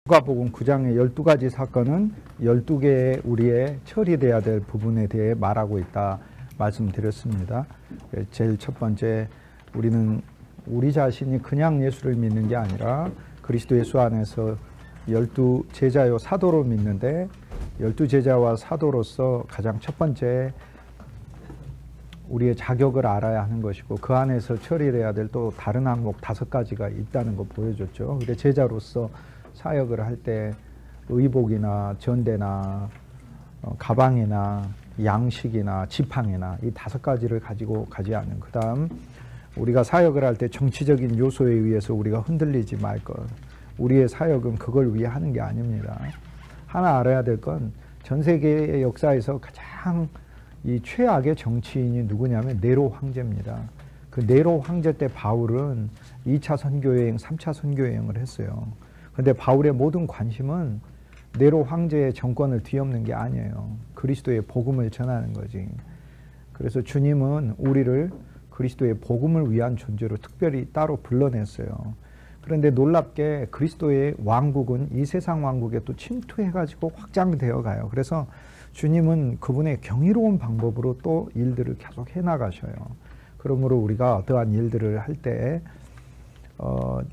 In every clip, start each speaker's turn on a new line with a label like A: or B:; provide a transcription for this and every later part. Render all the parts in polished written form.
A: 누가복음 9장의 12가지 사건은 12개의 우리의 처리돼야 될 부분에 대해 말하고 있다 말씀드렸습니다. 제일 첫 번째, 우리는 우리 자신이 그냥 예수를 믿는 게 아니라 그리스도 예수 안에서 12제자요 사도로 믿는데, 12제자와 사도로서 가장 첫 번째 우리의 자격을 알아야 하는 것이고, 그 안에서 처리해야 될 또 다른 항목 5가지가 있다는 거 보여줬죠. 근데 제자로서 사역을 할 때 의복이나 전대나 가방이나 양식이나 지팡이나 이 5가지를 가지고 가지 않는, 그 다음 우리가 사역을 할 때 정치적인 요소에 의해서 우리가 흔들리지 말 것. 우리의 사역은 그걸 위해 하는 게 아닙니다. 하나 알아야 될 건, 전 세계의 역사에서 가장 이 최악의 정치인이 누구냐면 네로 황제입니다. 그 네로 황제 때 바울은 2차 선교여행, 3차 선교여행을 했어요. 근데 바울의 모든 관심은 네로 황제의 정권을 뒤엎는 게 아니에요. 그리스도의 복음을 전하는 거지. 그래서 주님은 우리를 그리스도의 복음을 위한 존재로 특별히 따로 불러냈어요. 그런데 놀랍게 그리스도의 왕국은 이 세상 왕국에 또 침투해가지고 확장되어 가요. 그래서 주님은 그분의 경이로운 방법으로 또 일들을 계속 해나가셔요. 그러므로 우리가 어떠한 일들을 할 때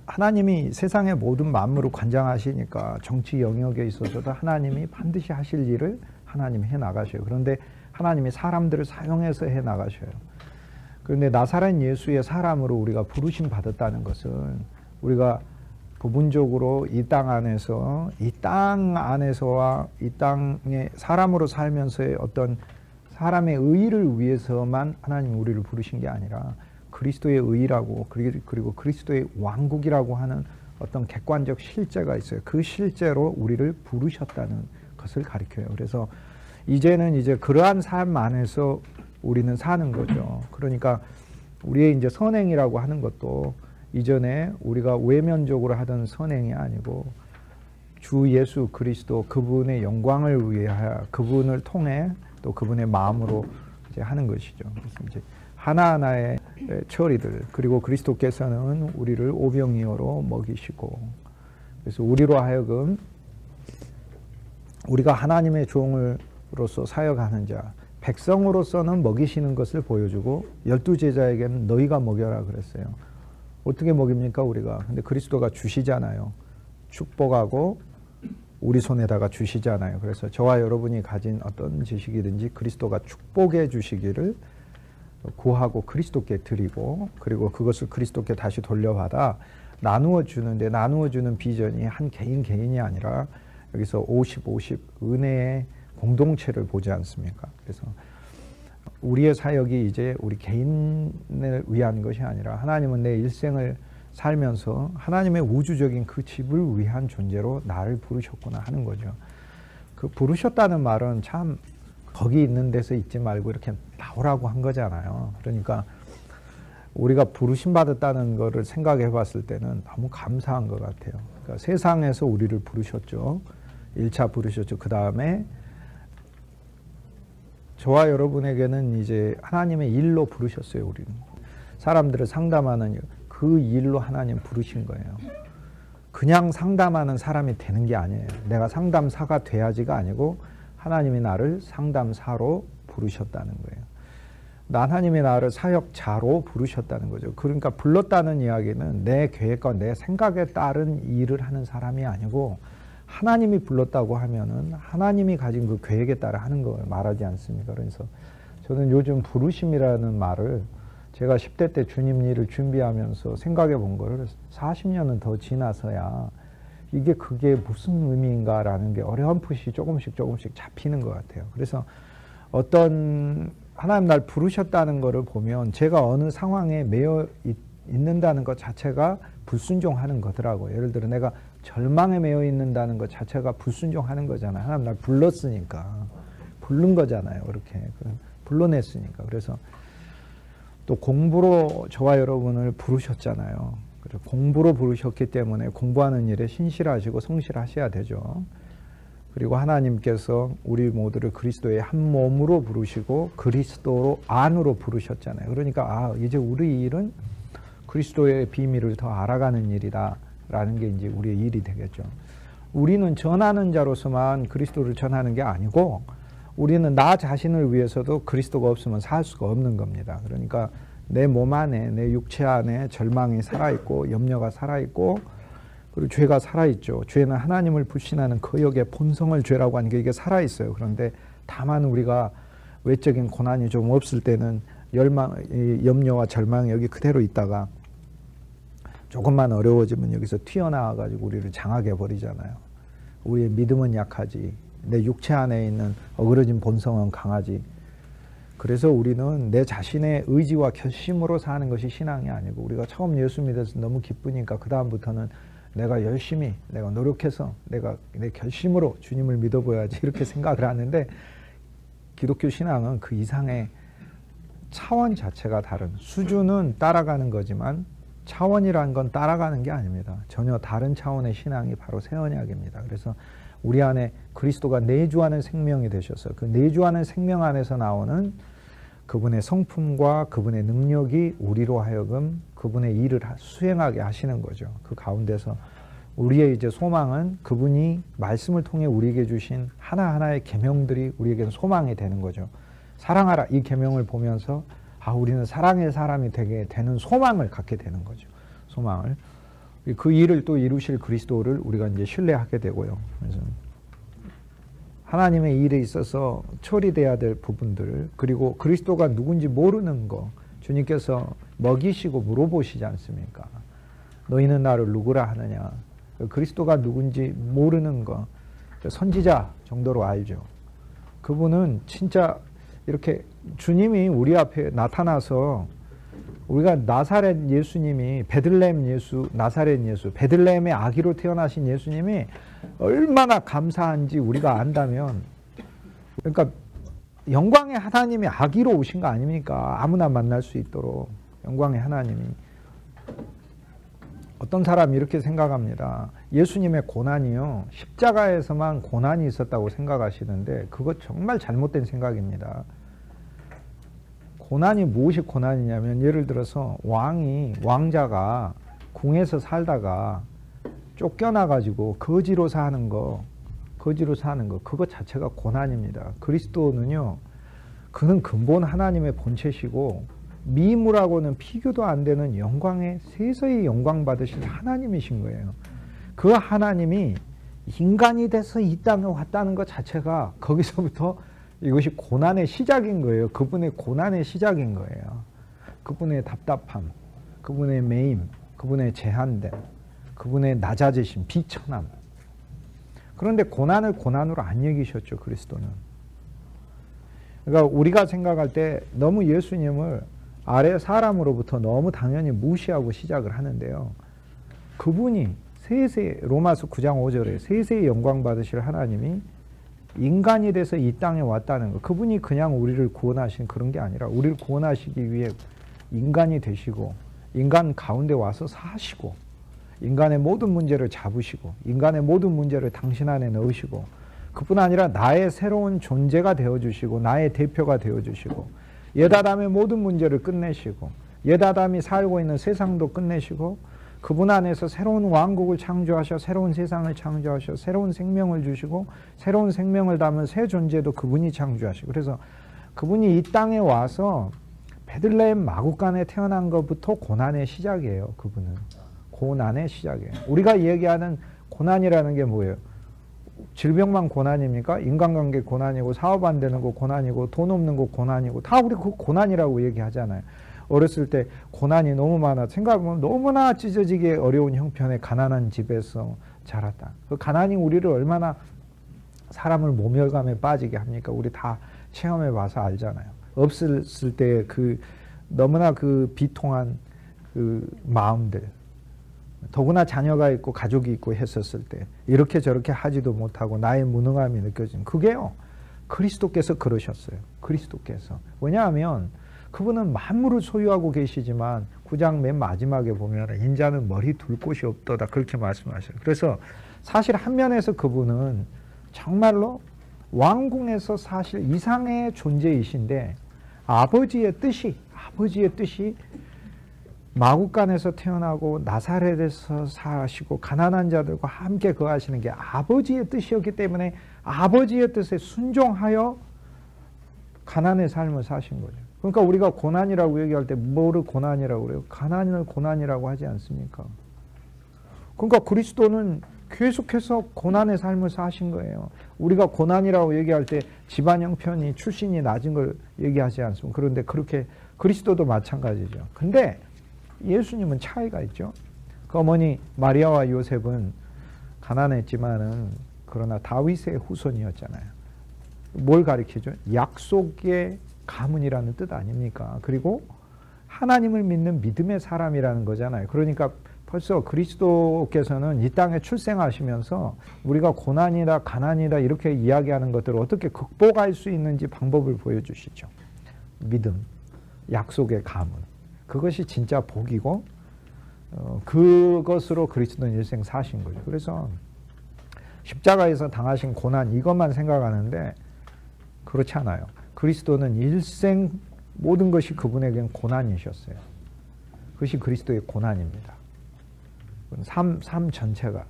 A: 하나님이 세상의 모든 만물을 관장하시니까 정치 영역에 있어서도 하나님이 반드시 하실 일을 하나님이 해나가셔요. 그런데 하나님이 사람들을 사용해서 해나가셔요. 그런데 나사렛 예수의 사람으로 우리가 부르심 받았다는 것은, 우리가 부분적으로 이 땅 안에서, 이 땅 안에서와 이 땅에 사람으로 살면서의 어떤 사람의 의의를 위해서만 하나님 우리를 부르신 게 아니라 그리스도의 의의라고, 그리고 그리스도의 왕국이라고 하는 어떤 객관적 실제가 있어요. 그 실제로 우리를 부르셨다는 것을 가리켜요. 그래서 이제는 그러한 삶 안에서 우리는 사는 거죠. 그러니까 우리의 이제 선행이라고 하는 것도 이전에 우리가 외면적으로 하던 선행이 아니고 주 예수 그리스도 그분의 영광을 위하여, 그분을 통해 또 그분의 마음으로 이제 하는 것이죠. 그래서 이제 하나하나의 처리들, 그리고 그리스도께서는 우리를 오병이어로 먹이시고, 그래서 우리로 하여금 우리가 하나님의 종으로서 사역하는 자, 백성으로서는 먹이시는 것을 보여주고, 12제자에게는 너희가 먹여라 그랬어요. 어떻게 먹입니까 우리가? 근데 그리스도가 주시잖아요. 축복하고 우리 손에다가 주시잖아요. 그래서 저와 여러분이 가진 어떤 지식이든지 그리스도가 축복해 주시기를 구하고 그리스도께 드리고, 그리고 그것을 그리스도께 다시 돌려받아 나누어 주는데, 나누어 주는 비전이 한 개인이 아니라 여기서 50 은혜의 공동체를 보지 않습니까? 그래서 우리의 사역이 이제 우리 개인을 위한 것이 아니라, 하나님은 내 일생을 살면서 하나님의 우주적인 그 집을 위한 존재로 나를 부르셨구나 하는 거죠. 그 부르셨다는 말은 참 거기 있는 데서 있지 말고 이렇게 나오라고 한 거잖아요. 그러니까 우리가 부르심 받았다는 거를 생각해 봤을 때는 너무 감사한 것 같아요. 그러니까 세상에서 우리를 부르셨죠. 1차 부르셨죠. 그 다음에 저와 여러분에게는 이제 하나님의 일로 부르셨어요. 우리는 사람들을 상담하는 그 일로 하나님 부르신 거예요. 그냥 상담하는 사람이 되는 게 아니에요. 내가 상담사가 돼야지가 아니고 하나님이 나를 상담사로 부르셨다는 거예요. 하나님이 나를 사역자로 부르셨다는 거죠. 그러니까 불렀다는 이야기는 내 계획과 내 생각에 따른 일을 하는 사람이 아니고, 하나님이 불렀다고 하면은 하나님이 가진 그 계획에 따라 하는 걸 말하지 않습니까? 그래서 저는 요즘 부르심이라는 말을 제가 10대 때 주님 일을 준비하면서 생각해 본 거를 40년은 더 지나서야 그게 무슨 의미인가라는 게 어렴풋이 조금씩 잡히는 것 같아요. 그래서 어떤 하나님 날 부르셨다는 거를 보면 제가 어느 상황에 매여 있는다는 것 자체가 불순종하는 거더라고요. 예를 들어 내가 절망에 매여 있는다는 것 자체가 불순종하는 거잖아요. 하나님 날 불렀으니까. 부른 거잖아요. 그렇게. 불러냈으니까. 그래서 또 공부로 저와 여러분을 부르셨잖아요. 그래서 공부로 부르셨기 때문에 공부하는 일에 신실하시고 성실하셔야 되죠. 그리고 하나님께서 우리 모두를 그리스도의 한 몸으로 부르시고 그리스도 안으로 부르셨잖아요. 그러니까 이제 우리 일은 그리스도의 비밀을 더 알아가는 일이다 라는 게 이제 우리의 일이 되겠죠. 우리는 전하는 자로서만 그리스도를 전하는 게 아니고 우리는 나 자신을 위해서도 그리스도가 없으면 살 수가 없는 겁니다. 그러니까 내 몸 안에, 내 육체 안에 절망이 살아있고 염려가 살아있고 그리고 죄가 살아있죠. 죄는 하나님을 불신하는 거역의 본성을 죄라고 하는 게 이게 살아있어요. 그런데 다만 우리가 외적인 고난이 좀 없을 때는 염려와 절망이 여기 그대로 있다가 조금만 어려워지면 여기서 튀어나와가지고 우리를 장악해 버리잖아요. 우리의 믿음은 약하지, 내 육체 안에 있는 어그러진 본성은 강하지. 그래서 우리는 내 자신의 의지와 결심으로 사는 것이 신앙이 아니고, 우리가 처음 예수 믿어서 너무 기쁘니까 그 다음부터는 내가 열심히, 내가 노력해서, 내가 내 결심으로 주님을 믿어보야지 이렇게 생각을 하는데, 기독교 신앙은 그 이상의 차원 자체가 다른, 수준은 따라가는 거지만 차원이란 건 따라가는 게 아닙니다. 전혀 다른 차원의 신앙이 바로 새 언약입니다. 그래서 우리 안에 그리스도가 내주하는 생명이 되셔서 그 내주하는 생명 안에서 나오는 그분의 성품과 그분의 능력이 우리로 하여금 그분의 일을 수행하게 하시는 거죠. 그 가운데서 우리의 이제 소망은 그분이 말씀을 통해 우리에게 주신 하나하나의 계명들이 우리에게는 소망이 되는 거죠. 사랑하라, 이 계명을 보면서 우리는 사랑의 사람이 되게 되는 소망을 갖게 되는 거죠. 소망을. 그 일을 또 이루실 그리스도를 우리가 이제 신뢰하게 되고요. 그래서 하나님의 일에 있어서 처리돼야 될 부분들, 그리고 그리스도가 누군지 모르는 거 주님께서 먹이시고 물어보시지 않습니까? 너희는 나를 누구라 하느냐? 그리스도가 누군지 모르는 거, 선지자 정도로 알죠. 그분은 진짜 이렇게 주님이 우리 앞에 나타나서 우리가 나사렛 예수님이 베들레헴 예수, 나사렛 예수, 베들레헴의 아기로 태어나신 예수님이 얼마나 감사한지 우리가 안다면, 그러니까 영광의 하나님이 아기로 오신 거 아닙니까? 아무나 만날 수 있도록 영광의 하나님이. 어떤 사람이 이렇게 생각합니다. 예수님의 고난이요, 십자가에서만 고난이 있었다고 생각하시는데 그거 정말 잘못된 생각입니다. 고난이 무엇이 고난이냐면, 예를 들어서 왕자가 궁에서 살다가 쫓겨나가지고 거지로 사는 거, 그거 자체가 고난입니다. 그리스도는요, 그는 근본 하나님의 본체시고 미물하고는 비교도 안 되는 영광의 세서히 영광 받으실 하나님이신 거예요. 그 하나님이 인간이 돼서 이 땅에 왔다는 것 자체가 거기서부터 이것이 고난의 시작인 거예요. 그분의 고난의 시작인 거예요. 그분의 답답함, 그분의 매임, 그분의 제한됨, 그분의 낮아지심, 비천함. 그런데 고난을 고난으로 안 여기셨죠, 그리스도는. 그러니까 우리가 생각할 때 너무 예수님을 아래 사람으로부터 너무 당연히 무시하고 시작을 하는데요. 그분이 로마서 9장 5절에 세세의 영광 받으실 하나님이 인간이 돼서 이 땅에 왔다는 거, 그분이 그냥 우리를 구원하신 그런 게 아니라 우리를 구원하시기 위해 인간이 되시고 인간 가운데 와서 사시고 인간의 모든 문제를 잡으시고 인간의 모든 문제를 당신 안에 넣으시고, 그뿐 아니라 나의 새로운 존재가 되어주시고 나의 대표가 되어주시고 옛아담의 모든 문제를 끝내시고 옛아담이 살고 있는 세상도 끝내시고 그분 안에서 새로운 왕국을 창조하셔 새로운 세상을 창조하셔 새로운 생명을 주시고 새로운 생명을 담은 새 존재도 그분이 창조하시고, 그래서 그분이 이 땅에 와서 베들레헴 마구간에 태어난 것부터 고난의 시작이에요. 그분은 고난의 시작이에요. 우리가 얘기하는 고난이라는 게 뭐예요? 질병만 고난입니까? 인간관계 고난이고 사업 안 되는 거 고난이고 돈 없는 거 고난이고 다 우리 그 고난이라고 얘기하잖아요. 어렸을 때 고난이 너무 많아. 생각해보면 너무나 찢어지게 어려운 형편의 가난한 집에서 자랐다. 그 가난이 우리를 얼마나 사람을 모멸감에 빠지게 합니까? 우리 다 체험해 봐서 알잖아요. 없을 때 그 너무나 그 비통한 그 마음들, 더구나 자녀가 있고 가족이 있고 했었을 때 이렇게 저렇게 하지도 못하고 나의 무능함이 느껴지는, 그게요, 그리스도께서 그러셨어요. 그리스도께서. 왜냐하면 그분은 만물을 소유하고 계시지만 9장 맨 마지막에 보면 인자는 머리 둘 곳이 없도다, 그렇게 말씀하셔요. 그래서 사실 한 면에서 그분은 정말로 왕궁에서 사실 이상의 존재이신데 아버지의 뜻이 마구간에서 태어나고 나사렛에서 사시고 가난한 자들과 함께 거하시는 게 아버지의 뜻이었기 때문에 아버지의 뜻에 순종하여 가난의 삶을 사신 거죠. 그러니까 우리가 고난이라고 얘기할 때 뭐를 고난이라고 그래요? 가난을 고난이라고 하지 않습니까? 그러니까 그리스도는 계속해서 고난의 삶을 사신 거예요. 우리가 고난이라고 얘기할 때 집안 형편이 출신이 낮은 걸 얘기하지 않습니까? 그런데 그렇게 그리스도도 마찬가지죠. 근데 예수님은 차이가 있죠. 그 어머니 마리아와 요셉은 가난했지만은 그러나 다윗의 후손이었잖아요. 뭘 가리키죠? 약속의 가문이라는 뜻 아닙니까? 그리고 하나님을 믿는 믿음의 사람이라는 거잖아요. 그러니까 벌써 그리스도께서는 이 땅에 출생하시면서 우리가 고난이다 가난이다 이렇게 이야기하는 것들을 어떻게 극복할 수 있는지 방법을 보여주시죠. 믿음, 약속의 가문. 그것이 진짜 복이고 그것으로 그리스도는 일생 사신 거죠. 그래서 십자가에서 당하신 고난 이것만 생각하는데 그렇지 않아요. 그리스도는 일생 모든 것이 그분에게는 고난이셨어요. 그것이 그리스도의 고난입니다. 삶 전체가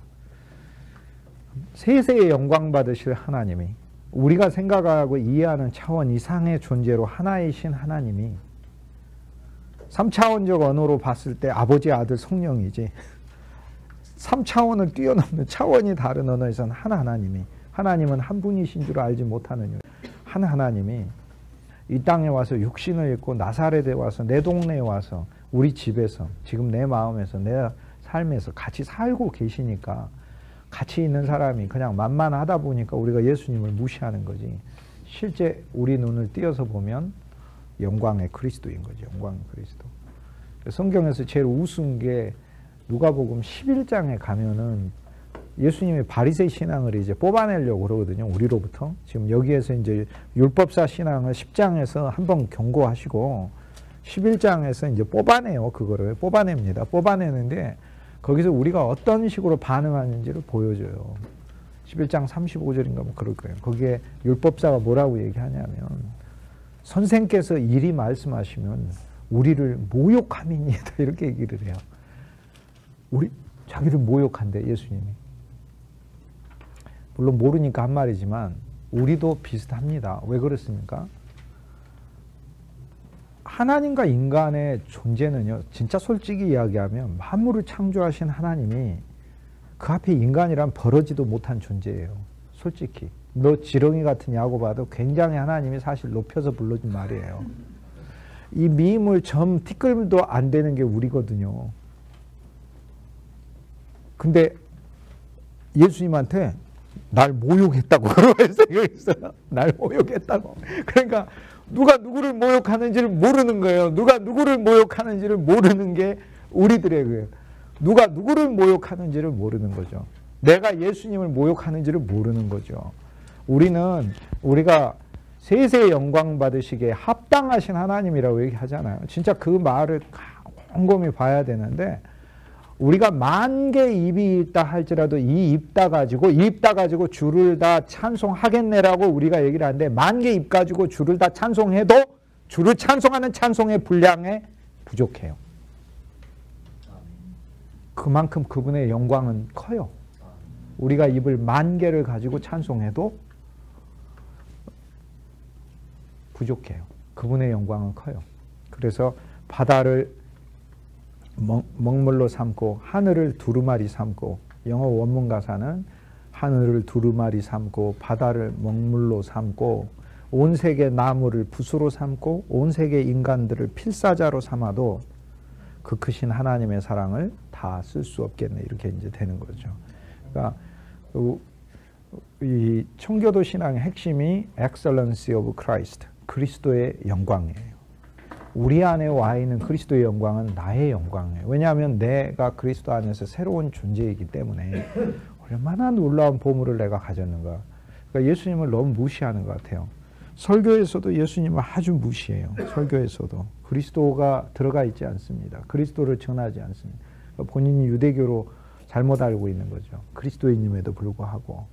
A: 세세의 영광 받으실 하나님이 우리가 생각하고 이해하는 차원 이상의 존재로 하나이신 하나님이 3차원적 언어로 봤을 때 아버지, 아들, 성령이지 3차원을 뛰어넘는 차원이 다른 언어에서는 한 하나님이 하나님은 한 분이신 줄 알지 못하는 한 하나님이 이 땅에 와서 육신을 입고 나사렛에 와서 내 동네에 와서 우리 집에서 지금 내 마음에서 내 삶에서 같이 살고 계시니까 같이 있는 사람이 그냥 만만하다 보니까 우리가 예수님을 무시하는 거지 실제 우리 눈을 띄어서 보면 영광의 그리스도인 거죠. 영광의 그리스도. 성경에서 제일 우스운 게 누가복음 11장에 가면은 예수님의 바리새이 신앙을 이제 뽑아내려고 그러거든요. 우리로부터. 지금 여기에서 이제 율법사 신앙을 10장에서 한번 경고하시고 11장에서 이제 뽑아내요. 그거를 뽑아냅니다. 뽑아내는데 거기서 우리가 어떤 식으로 반응하는지를 보여줘요. 11장 35절인가 뭐 그럴 거예요. 거기에 율법사가 뭐라고 얘기하냐면 선생께서 이리 말씀하시면 우리를 모욕함이니이다 이렇게 얘기를 해요. 자기를 모욕한대 예수님이. 물론 모르니까 한 말이지만 우리도 비슷합니다. 왜 그렇습니까? 하나님과 인간의 존재는요. 진짜 솔직히 이야기하면 만물을 창조하신 하나님이 그 앞에 인간이란 벌어지도 못한 존재예요. 솔직히. 너 지렁이 같은 야구 봐도 굉장히 하나님이 사실 높여서 불러준 말이에요. 이 미임을 점 티끌도 안 되는 게 우리거든요. 근데 예수님한테 날 모욕했다고 그러고 생각했어요. 날 모욕했다고. 그러니까 누가 누구를 모욕하는지를 모르는 거예요. 누가 누구를 모욕하는지를 모르는 게 우리들의 거예요. 누가 누구를 모욕하는지를 모르는 거죠. 내가 예수님을 모욕하는지를 모르는 거죠. 우리가 세세의 영광 받으시기에 합당하신 하나님이라고 얘기하잖아요. 진짜 그 말을 곰곰이 봐야 되는데 우리가 10,000개 입이 있다 할지라도 이 입 다 가지고 주를 다 찬송하겠네라고 우리가 얘기를 하는데 10,000개 입 가지고 주를 다 찬송해도 주를 찬송하는 찬송의 분량에 부족해요. 그만큼 그분의 영광은 커요. 우리가 입을 10,000개를 가지고 찬송해도 부족해요. 그분의 영광은 커요. 그래서 바다를 먹물로 삼고 하늘을 두루마리 삼고 영어 원문 가사는 하늘을 두루마리 삼고 바다를 먹물로 삼고 온 세계 나무를 붓으로 삼고 온 세계 인간들을 필사자로 삼아도 그 크신 하나님의 사랑을 다 쓸 수 없겠네 이렇게 이제 되는 거죠. 그러니까 이 청교도 신앙의 핵심이 Excellency of Christ, 그리스도의 영광이에요. 우리 안에 와 있는 그리스도의 영광은 나의 영광이에요. 왜냐하면 내가 그리스도 안에서 새로운 존재이기 때문에 얼마나 놀라운 보물을 내가 가졌는가. 그러니까 예수님을 너무 무시하는 것 같아요. 설교에서도 예수님을 아주 무시해요. 설교에서도. 그리스도가 들어가 있지 않습니다. 그리스도를 전하지 않습니다. 그러니까 본인이 유대교로 잘못 알고 있는 거죠. 그리스도인임에도 불구하고.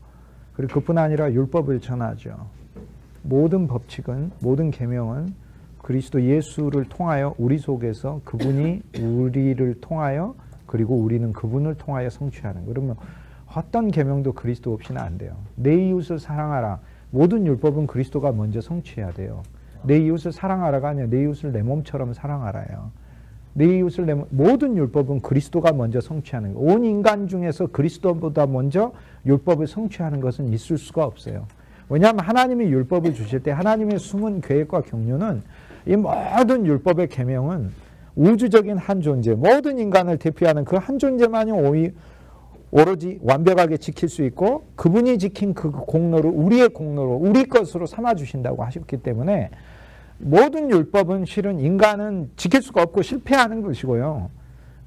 A: 그리고 그뿐 아니라 율법을 전하죠. 모든 법칙은, 모든 계명은 그리스도 예수를 통하여 우리 속에서 그분이 우리를 통하여 그리고 우리는 그분을 통하여 성취하는. 그러면 어떤 계명도 그리스도 없이는 안 돼요. 내 이웃을 사랑하라. 모든 율법은 그리스도가 먼저 성취해야 돼요. 내 이웃을 사랑하라가 아니라 내 이웃을 내 몸처럼 사랑하라요. 내 이웃을 모든 율법은 그리스도가 먼저 성취하는 거예요. 온 인간 중에서 그리스도보다 먼저 율법을 성취하는 것은 있을 수가 없어요. 왜냐하면 하나님이 율법을 주실 때 하나님의 숨은 계획과 경륜은 이 모든 율법의 계명은 우주적인 한 존재, 모든 인간을 대표하는 그 한 존재만이 오로지 완벽하게 지킬 수 있고 그분이 지킨 그 공로를 우리의 공로로 우리 것으로 삼아주신다고 하셨기 때문에 모든 율법은 실은 인간은 지킬 수가 없고 실패하는 것이고요.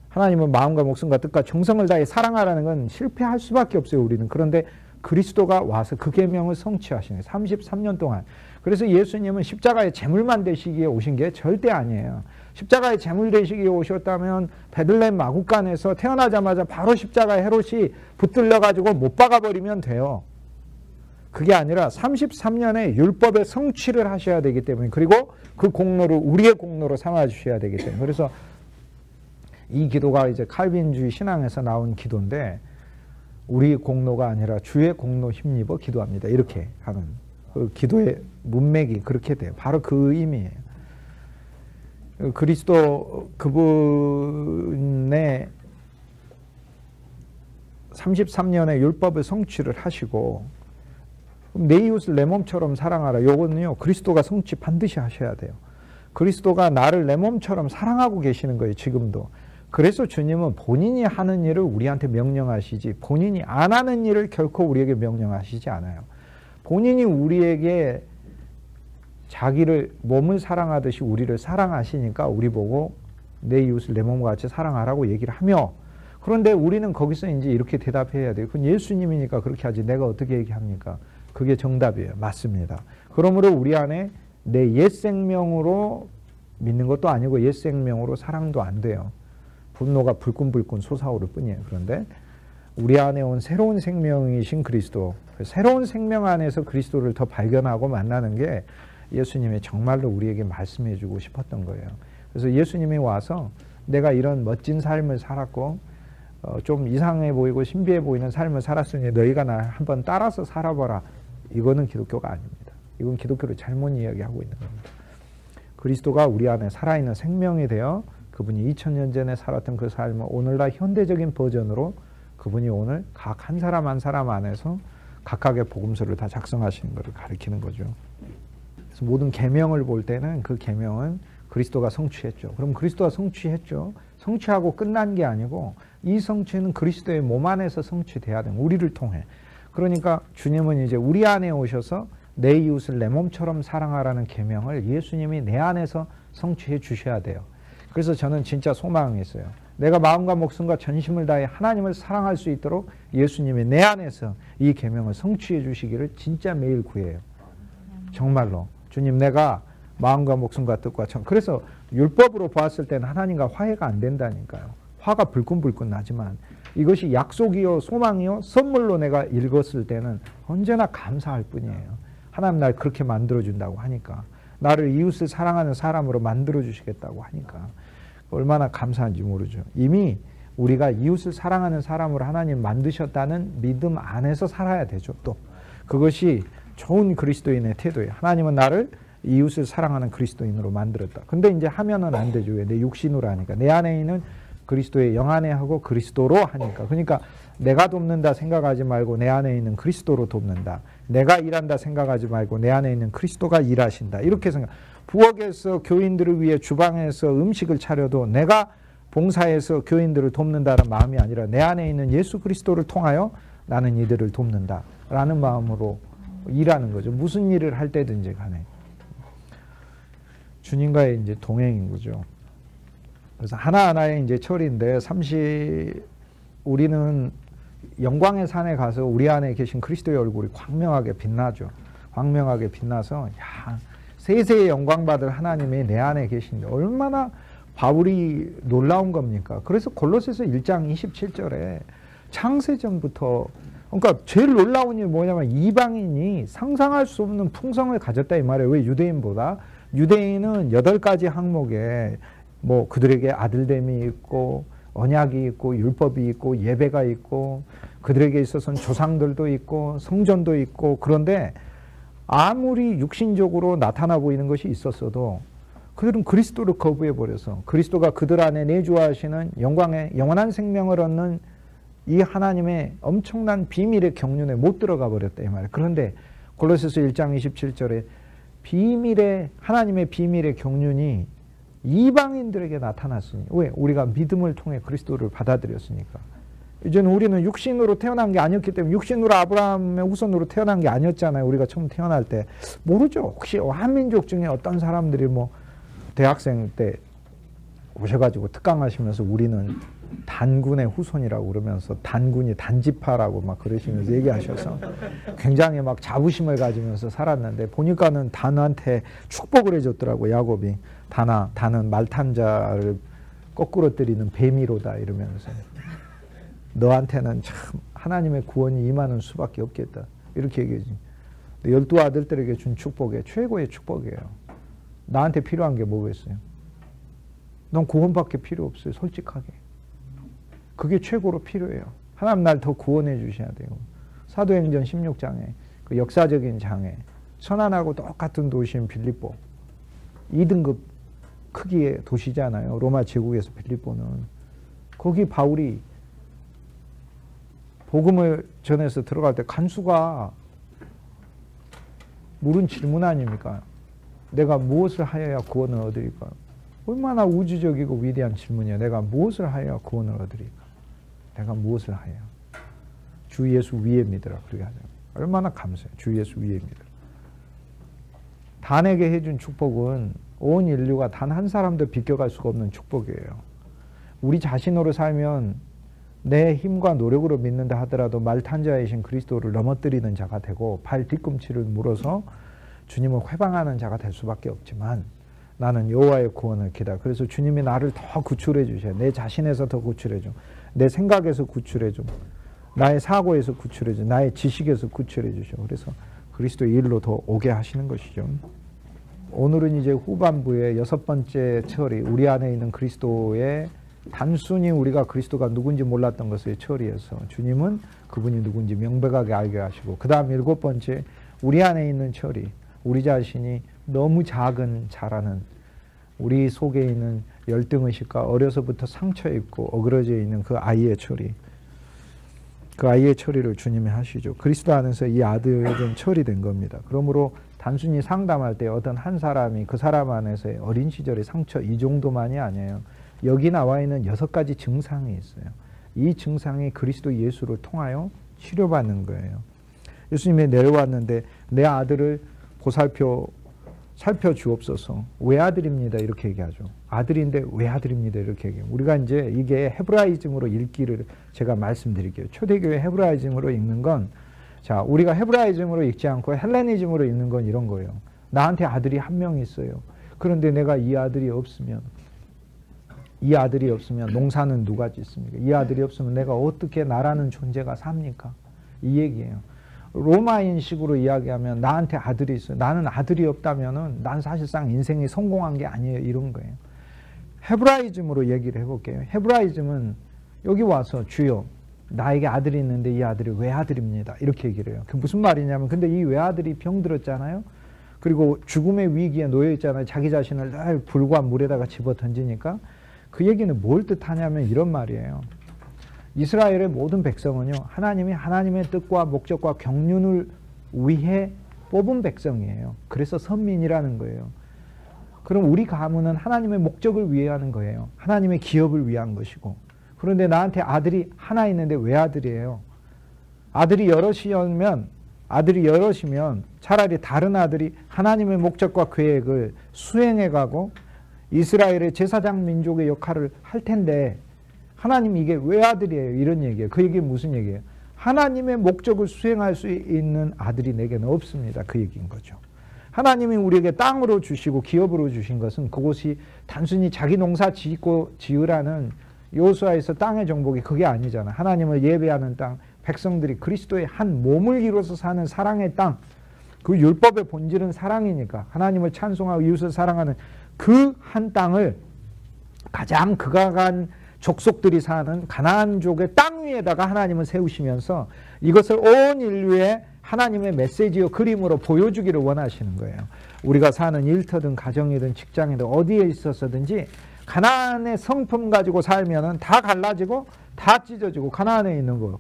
A: 하나님은 마음과 목숨과 뜻과 정성을 다해 사랑하라는 건 실패할 수밖에 없어요. 우리는. 그런데 그리스도가 와서 그 계명을 성취하시는 33년 동안. 그래서 예수님은 십자가의 제물만 되시기에 오신 게 절대 아니에요. 십자가의 제물 되시기에 오셨다면 베들레헴 마구간에서 태어나자마자 바로 십자가에 헤롯이 붙들려가지고 못 박아버리면 돼요. 그게 아니라 33년의 율법의 성취를 하셔야 되기 때문에 그리고 그 공로를 우리의 공로로 삼아주셔야 되기 때문에 그래서 이 기도가 이제 칼빈주의 신앙에서 나온 기도인데 우리 공로가 아니라 주의 공로 힘입어 기도합니다. 이렇게 하는 그 기도의 문맥이 그렇게 돼요. 바로 그 의미예요. 그리스도 그분의 33년의 율법을 성취를 하시고 내 이웃을 내 몸처럼 사랑하라. 요거는요 그리스도가 성취 반드시 하셔야 돼요. 그리스도가 나를 내 몸처럼 사랑하고 계시는 거예요. 지금도. 그래서 주님은 본인이 하는 일을 우리한테 명령하시지 본인이 안 하는 일을 결코 우리에게 명령하시지 않아요. 본인이 우리에게 자기를 몸을 사랑하듯이 우리를 사랑하시니까 우리 보고 내 이웃을 내 몸과 같이 사랑하라고 얘기를 하며 그런데 우리는 거기서 이제 이렇게 대답해야 돼요. 그건 예수님이니까 그렇게 하지 내가 어떻게 얘기합니까? 그게 정답이에요. 맞습니다. 그러므로 우리 안에 내 옛 생명으로 믿는 것도 아니고 옛 생명으로 사랑도 안 돼요. 분노가 불끈불끈 솟아오를 뿐이에요. 그런데 우리 안에 온 새로운 생명이신 그리스도, 새로운 생명 안에서 그리스도를 더 발견하고 만나는 게 예수님이 정말로 우리에게 말씀해 주고 싶었던 거예요. 그래서 예수님이 와서 내가 이런 멋진 삶을 살았고 좀 이상해 보이고 신비해 보이는 삶을 살았으니 너희가 나 한번 따라서 살아봐라. 이거는 기독교가 아닙니다. 이건 기독교를 잘못 이야기하고 있는 겁니다. 그리스도가 우리 안에 살아있는 생명이 되어 그분이 2000년 전에 살았던 그 삶을 오늘날 현대적인 버전으로 그분이 오늘 각 한 사람 한 사람 안에서 각각의 복음서를 다 작성하시는 것을 가리키는 거죠. 그래서 모든 계명을 볼 때는 그 계명은 그리스도가 성취했죠. 그럼 그리스도가 성취했죠. 성취하고 끝난 게 아니고 이 성취는 그리스도의 몸 안에서 성취돼야 돼요. 우리를 통해. 그러니까 주님은 이제 우리 안에 오셔서 내 이웃을 내 몸처럼 사랑하라는 계명을 예수님이 내 안에서 성취해 주셔야 돼요. 그래서 저는 진짜 소망이 있어요. 내가 마음과 목숨과 전심을 다해 하나님을 사랑할 수 있도록 예수님이 내 안에서 이 계명을 성취해 주시기를 진짜 매일 구해요. 정말로. 주님 내가 마음과 목숨과 뜻과 그래서 율법으로 보았을 때는 하나님과 화해가 안 된다니까요. 화가 불끈불끈 나지만 이것이 약속이요 소망이요 선물로 내가 읽었을 때는 언제나 감사할 뿐이에요. 하나님 날 그렇게 만들어준다고 하니까 나를 이웃을 사랑하는 사람으로 만들어주시겠다고 하니까 얼마나 감사한지 모르죠. 이미 우리가 이웃을 사랑하는 사람으로 하나님 만드셨다는 믿음 안에서 살아야 되죠. 또 그것이 좋은 그리스도인의 태도예요. 하나님은 나를 이웃을 사랑하는 그리스도인으로 만들었다. 근데 이제 하면은 안 되죠. 왜? 내 육신으로 하니까. 내 안에 있는 그리스도의 영 안에 하고 그리스도로 하니까. 그러니까 내가 돕는다 생각하지 말고 내 안에 있는 그리스도로 돕는다. 내가 일한다 생각하지 말고 내 안에 있는 그리스도가 일하신다. 이렇게 생각. 부엌에서 교인들을 위해 주방에서 음식을 차려도 내가 봉사해서 교인들을 돕는다는 마음이 아니라 내 안에 있는 예수 그리스도를 통하여 나는 이들을 돕는다라는 마음으로 일하는 거죠. 무슨 일을 할 때든지 간에. 주님과의 이제 동행인 거죠. 그래서 하나하나의 이제 철인데 우리는 영광의 산에 가서 우리 안에 계신 그리스도의 얼굴이 광명하게 빛나죠. 광명하게 빛나서 야, 세세의 영광 받을 하나님이 내 안에 계신데 얼마나 바울이 놀라운 겁니까? 그래서 골로새서 1장 27절에 창세전부터 그러니까 제일 놀라운 일이 뭐냐면 이방인이 상상할 수 없는 풍성을 가졌다 이 말이에요. 왜? 유대인보다 유대인은 8가지 항목에 뭐 그들에게 아들됨이 있고 언약이 있고 율법이 있고 예배가 있고 그들에게 있어서는 조상들도 있고 성전도 있고, 그런데 아무리 육신적으로 나타나 보이는 것이 있었어도 그들은 그리스도를 거부해버려서 그리스도가 그들 안에 내주하시는 영광의 영원한 생명을 얻는 이 하나님의 엄청난 비밀의 경륜에 못 들어가 버렸다 이 말이에요. 그런데 골로새서 1장 27절에 하나님의 비밀의 경륜이 이방인들에게 나타났으니, 왜? 우리가 믿음을 통해 그리스도를 받아들였으니까. 이제는 우리는 육신으로 태어난 게 아니었기 때문에, 육신으로 아브라함의 후손으로 태어난 게 아니었잖아요. 우리가 처음 태어날 때. 모르죠. 혹시 한민족 중에 어떤 사람들이 뭐 대학생 때 오셔가지고 특강하시면서 우리는 단군의 후손이라고 그러면서 단군이 단지파라고 막 그러시면서 얘기하셔서 굉장히 막 자부심을 가지면서 살았는데, 보니까는 단한테 축복을 해줬더라고. 야곱이 단은 말탄자를 거꾸로 때리는 뱀이로다 이러면서 너한테는 참 하나님의 구원이 임하는 수밖에 없겠다 이렇게 얘기하지. 12 아들들에게 준 축복이 최고의 축복이에요. 나한테 필요한 게 뭐겠어요? 넌 구원밖에 필요 없어요. 솔직하게. 그게 최고로 필요해요. 하나님 날 더 구원해 주셔야 돼요. 사도행전 16장에 그 역사적인 장에 천안하고 똑같은 도시인 빌립보, 2등급 크기의 도시잖아요. 로마 제국에서 빌립보는. 거기 바울이 복음을 전해서 들어갈 때 간수가 물은 질문 아닙니까? 내가 무엇을 하여야 구원을 얻으리까? 얼마나 우주적이고 위대한 질문이야. 내가 무엇을 하여야 구원을 얻으리까? 내가 무엇을 하여야? 주 예수 위에 믿으라. 그렇게 하죠. 얼마나 감사해요. 주 예수 위에 믿으라. 단에게 해준 축복은 온 인류가 단 한 사람도 비껴갈 수가 없는 축복이에요. 우리 자신으로 살면 내 힘과 노력으로 믿는다 하더라도 말탄자이신 그리스도를 넘어뜨리는 자가 되고 발 뒤꿈치를 물어서 주님을 회방하는 자가 될 수밖에 없지만, 나는 여호와의 구원을 기다. 그래서 주님이 나를 더 구출해 주셔요. 내 자신에서 더 구출해 줘. 내 생각에서 구출해 줘. 나의 사고에서 구출해 줘. 나의 지식에서 구출해 주셔. 그래서 그리스도의 일로 더 오게 하시는 것이죠. 오늘은 이제 후반부의 6번째 처리, 우리 안에 있는 그리스도의 단순히 우리가 그리스도가 누군지 몰랐던 것을 처리해서 주님은 그분이 누군지 명백하게 알게 하시고, 그 다음 7번째 우리 안에 있는 처리, 우리 자신이 너무 작은 자라는, 우리 속에 있는 열등의식과 어려서부터 상처 입고 어그러져 있는 그 아이의 처리, 그 아이의 처리를 주님이 하시죠. 그리스도 안에서 이 아들은 처리된 겁니다. 그러므로 단순히 상담할 때 어떤 한 사람이 그 사람 안에서의 어린 시절의 상처 이 정도만이 아니에요. 여기 나와 있는 6가지 증상이 있어요. 이 증상이 그리스도 예수를 통하여 치료받는 거예요. 예수님이 내려왔는데 내 아들을 살펴주옵소서. 외아들입니다. 이렇게 얘기하죠. 아들인데 외아들입니다. 이렇게 얘기해요. 우리가 이제 이게 헤브라이즘으로 읽기를 제가 말씀드릴게요. 초대교회 헤브라이즘으로 읽는 건, 자, 우리가 헤브라이즘으로 읽지 않고 헬레니즘으로 읽는 건 이런 거예요. 나한테 아들이 한 명 있어요. 그런데 내가 이 아들이 없으면 농사는 누가 짓습니까? 이 아들이 없으면 내가 어떻게 나라는 존재가 삽니까? 이 얘기예요. 로마인식으로 이야기하면 나한테 아들이 있어요. 나는 아들이 없다면은 난 사실상 인생이 성공한 게 아니에요. 이런 거예요. 헤브라이즘으로 얘기를 해볼게요. 헤브라이즘은 여기 와서 주여 나에게 아들이 있는데 이 아들이 외아들입니다. 이렇게 얘기를 해요. 그 무슨 말이냐면, 근데 이 외아들이 병들었잖아요. 그리고 죽음의 위기에 놓여 있잖아요. 자기 자신을 늘 불과 물에다가 집어 던지니까. 그 얘기는 뭘 뜻하냐면 이런 말이에요. 이스라엘의 모든 백성은요, 하나님이 하나님의 뜻과 목적과 경륜을 위해 뽑은 백성이에요. 그래서 선민이라는 거예요. 그럼 우리 가문은 하나님의 목적을 위해 하는 거예요. 하나님의 기업을 위한 것이고. 그런데 나한테 아들이 하나 있는데 외아들이에요. 아들이 여럿이면 차라리 다른 아들이 하나님의 목적과 계획을 수행해가고 이스라엘의 제사장 민족의 역할을 할 텐데, 하나님 이게 외아들이에요. 이런 얘기예요. 그 얘기는 무슨 얘기예요? 하나님의 목적을 수행할 수 있는 아들이 내게는 없습니다. 그 얘기인 거죠. 하나님이 우리에게 땅으로 주시고 기업으로 주신 것은 그곳이 단순히 자기 농사 지으라는 요수아에서 땅의 정복이 그게 아니잖아. 하나님을 예배하는 땅, 백성들이 그리스도의 한 몸을 이루어서 사는 사랑의 땅, 그 율법의 본질은 사랑이니까 하나님을 찬송하고 이웃을 사랑하는 그 한 땅을 가장 극악한 족속들이 사는 가나안족의 땅 위에다가 하나님은 세우시면서 이것을 온 인류에 하나님의 메시지요 그림으로 보여주기를 원하시는 거예요. 우리가 사는 일터든 가정이든 직장이든 어디에 있어서든지 가나안의 성품 가지고 살면은 다 갈라지고 다 찢어지고 가나안에 있는 거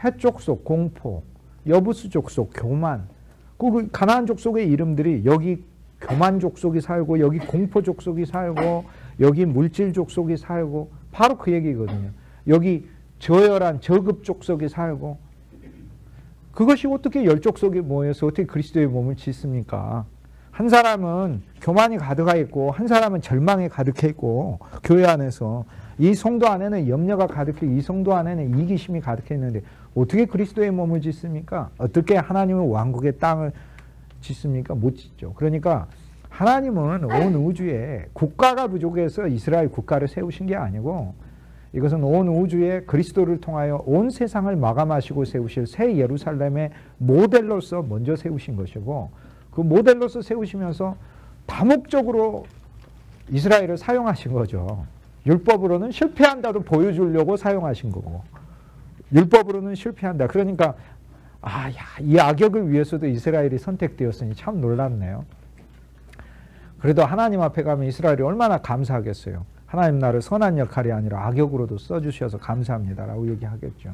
A: 헷족속, 공포, 여부수 족속, 교만 그 가나안 족속의 이름들이 여기 교만 족속이 살고 여기 공포 족속이 살고 여기 물질 족속이 살고 바로 그 얘기거든요. 여기 저열한 저급 족속이 살고 그것이 어떻게 열 족속이 모여서 어떻게 그리스도의 몸을 짓습니까? 한 사람은 교만이 가득해 있고 한 사람은 절망이 가득해 있고 교회 안에서 이 성도 안에는 염려가 가득해 이 성도 안에는 이기심이 가득해 있는데 어떻게 그리스도의 몸을 짓습니까? 어떻게 하나님의 왕국의 땅을 짓습니까? 못 짓죠. 그러니까 하나님은 온 우주에 국가가 부족해서 이스라엘 국가를 세우신 게 아니고 이것은 온 우주에 그리스도를 통하여 온 세상을 마감하시고 세우실 새 예루살렘의 모델로서 먼저 세우신 것이고 그 모델로서 세우시면서 다목적으로 이스라엘을 사용하신 거죠. 율법으로는 실패한다도 보여주려고 사용하신 거고 율법으로는 실패한다. 그러니까 이 악역을 위해서도 이스라엘이 선택되었으니 참 놀랍네요. 그래도 하나님 앞에 가면 이스라엘이 얼마나 감사하겠어요. 하나님 나를 선한 역할이 아니라 악역으로도 써주셔서 감사합니다라고 얘기하겠죠.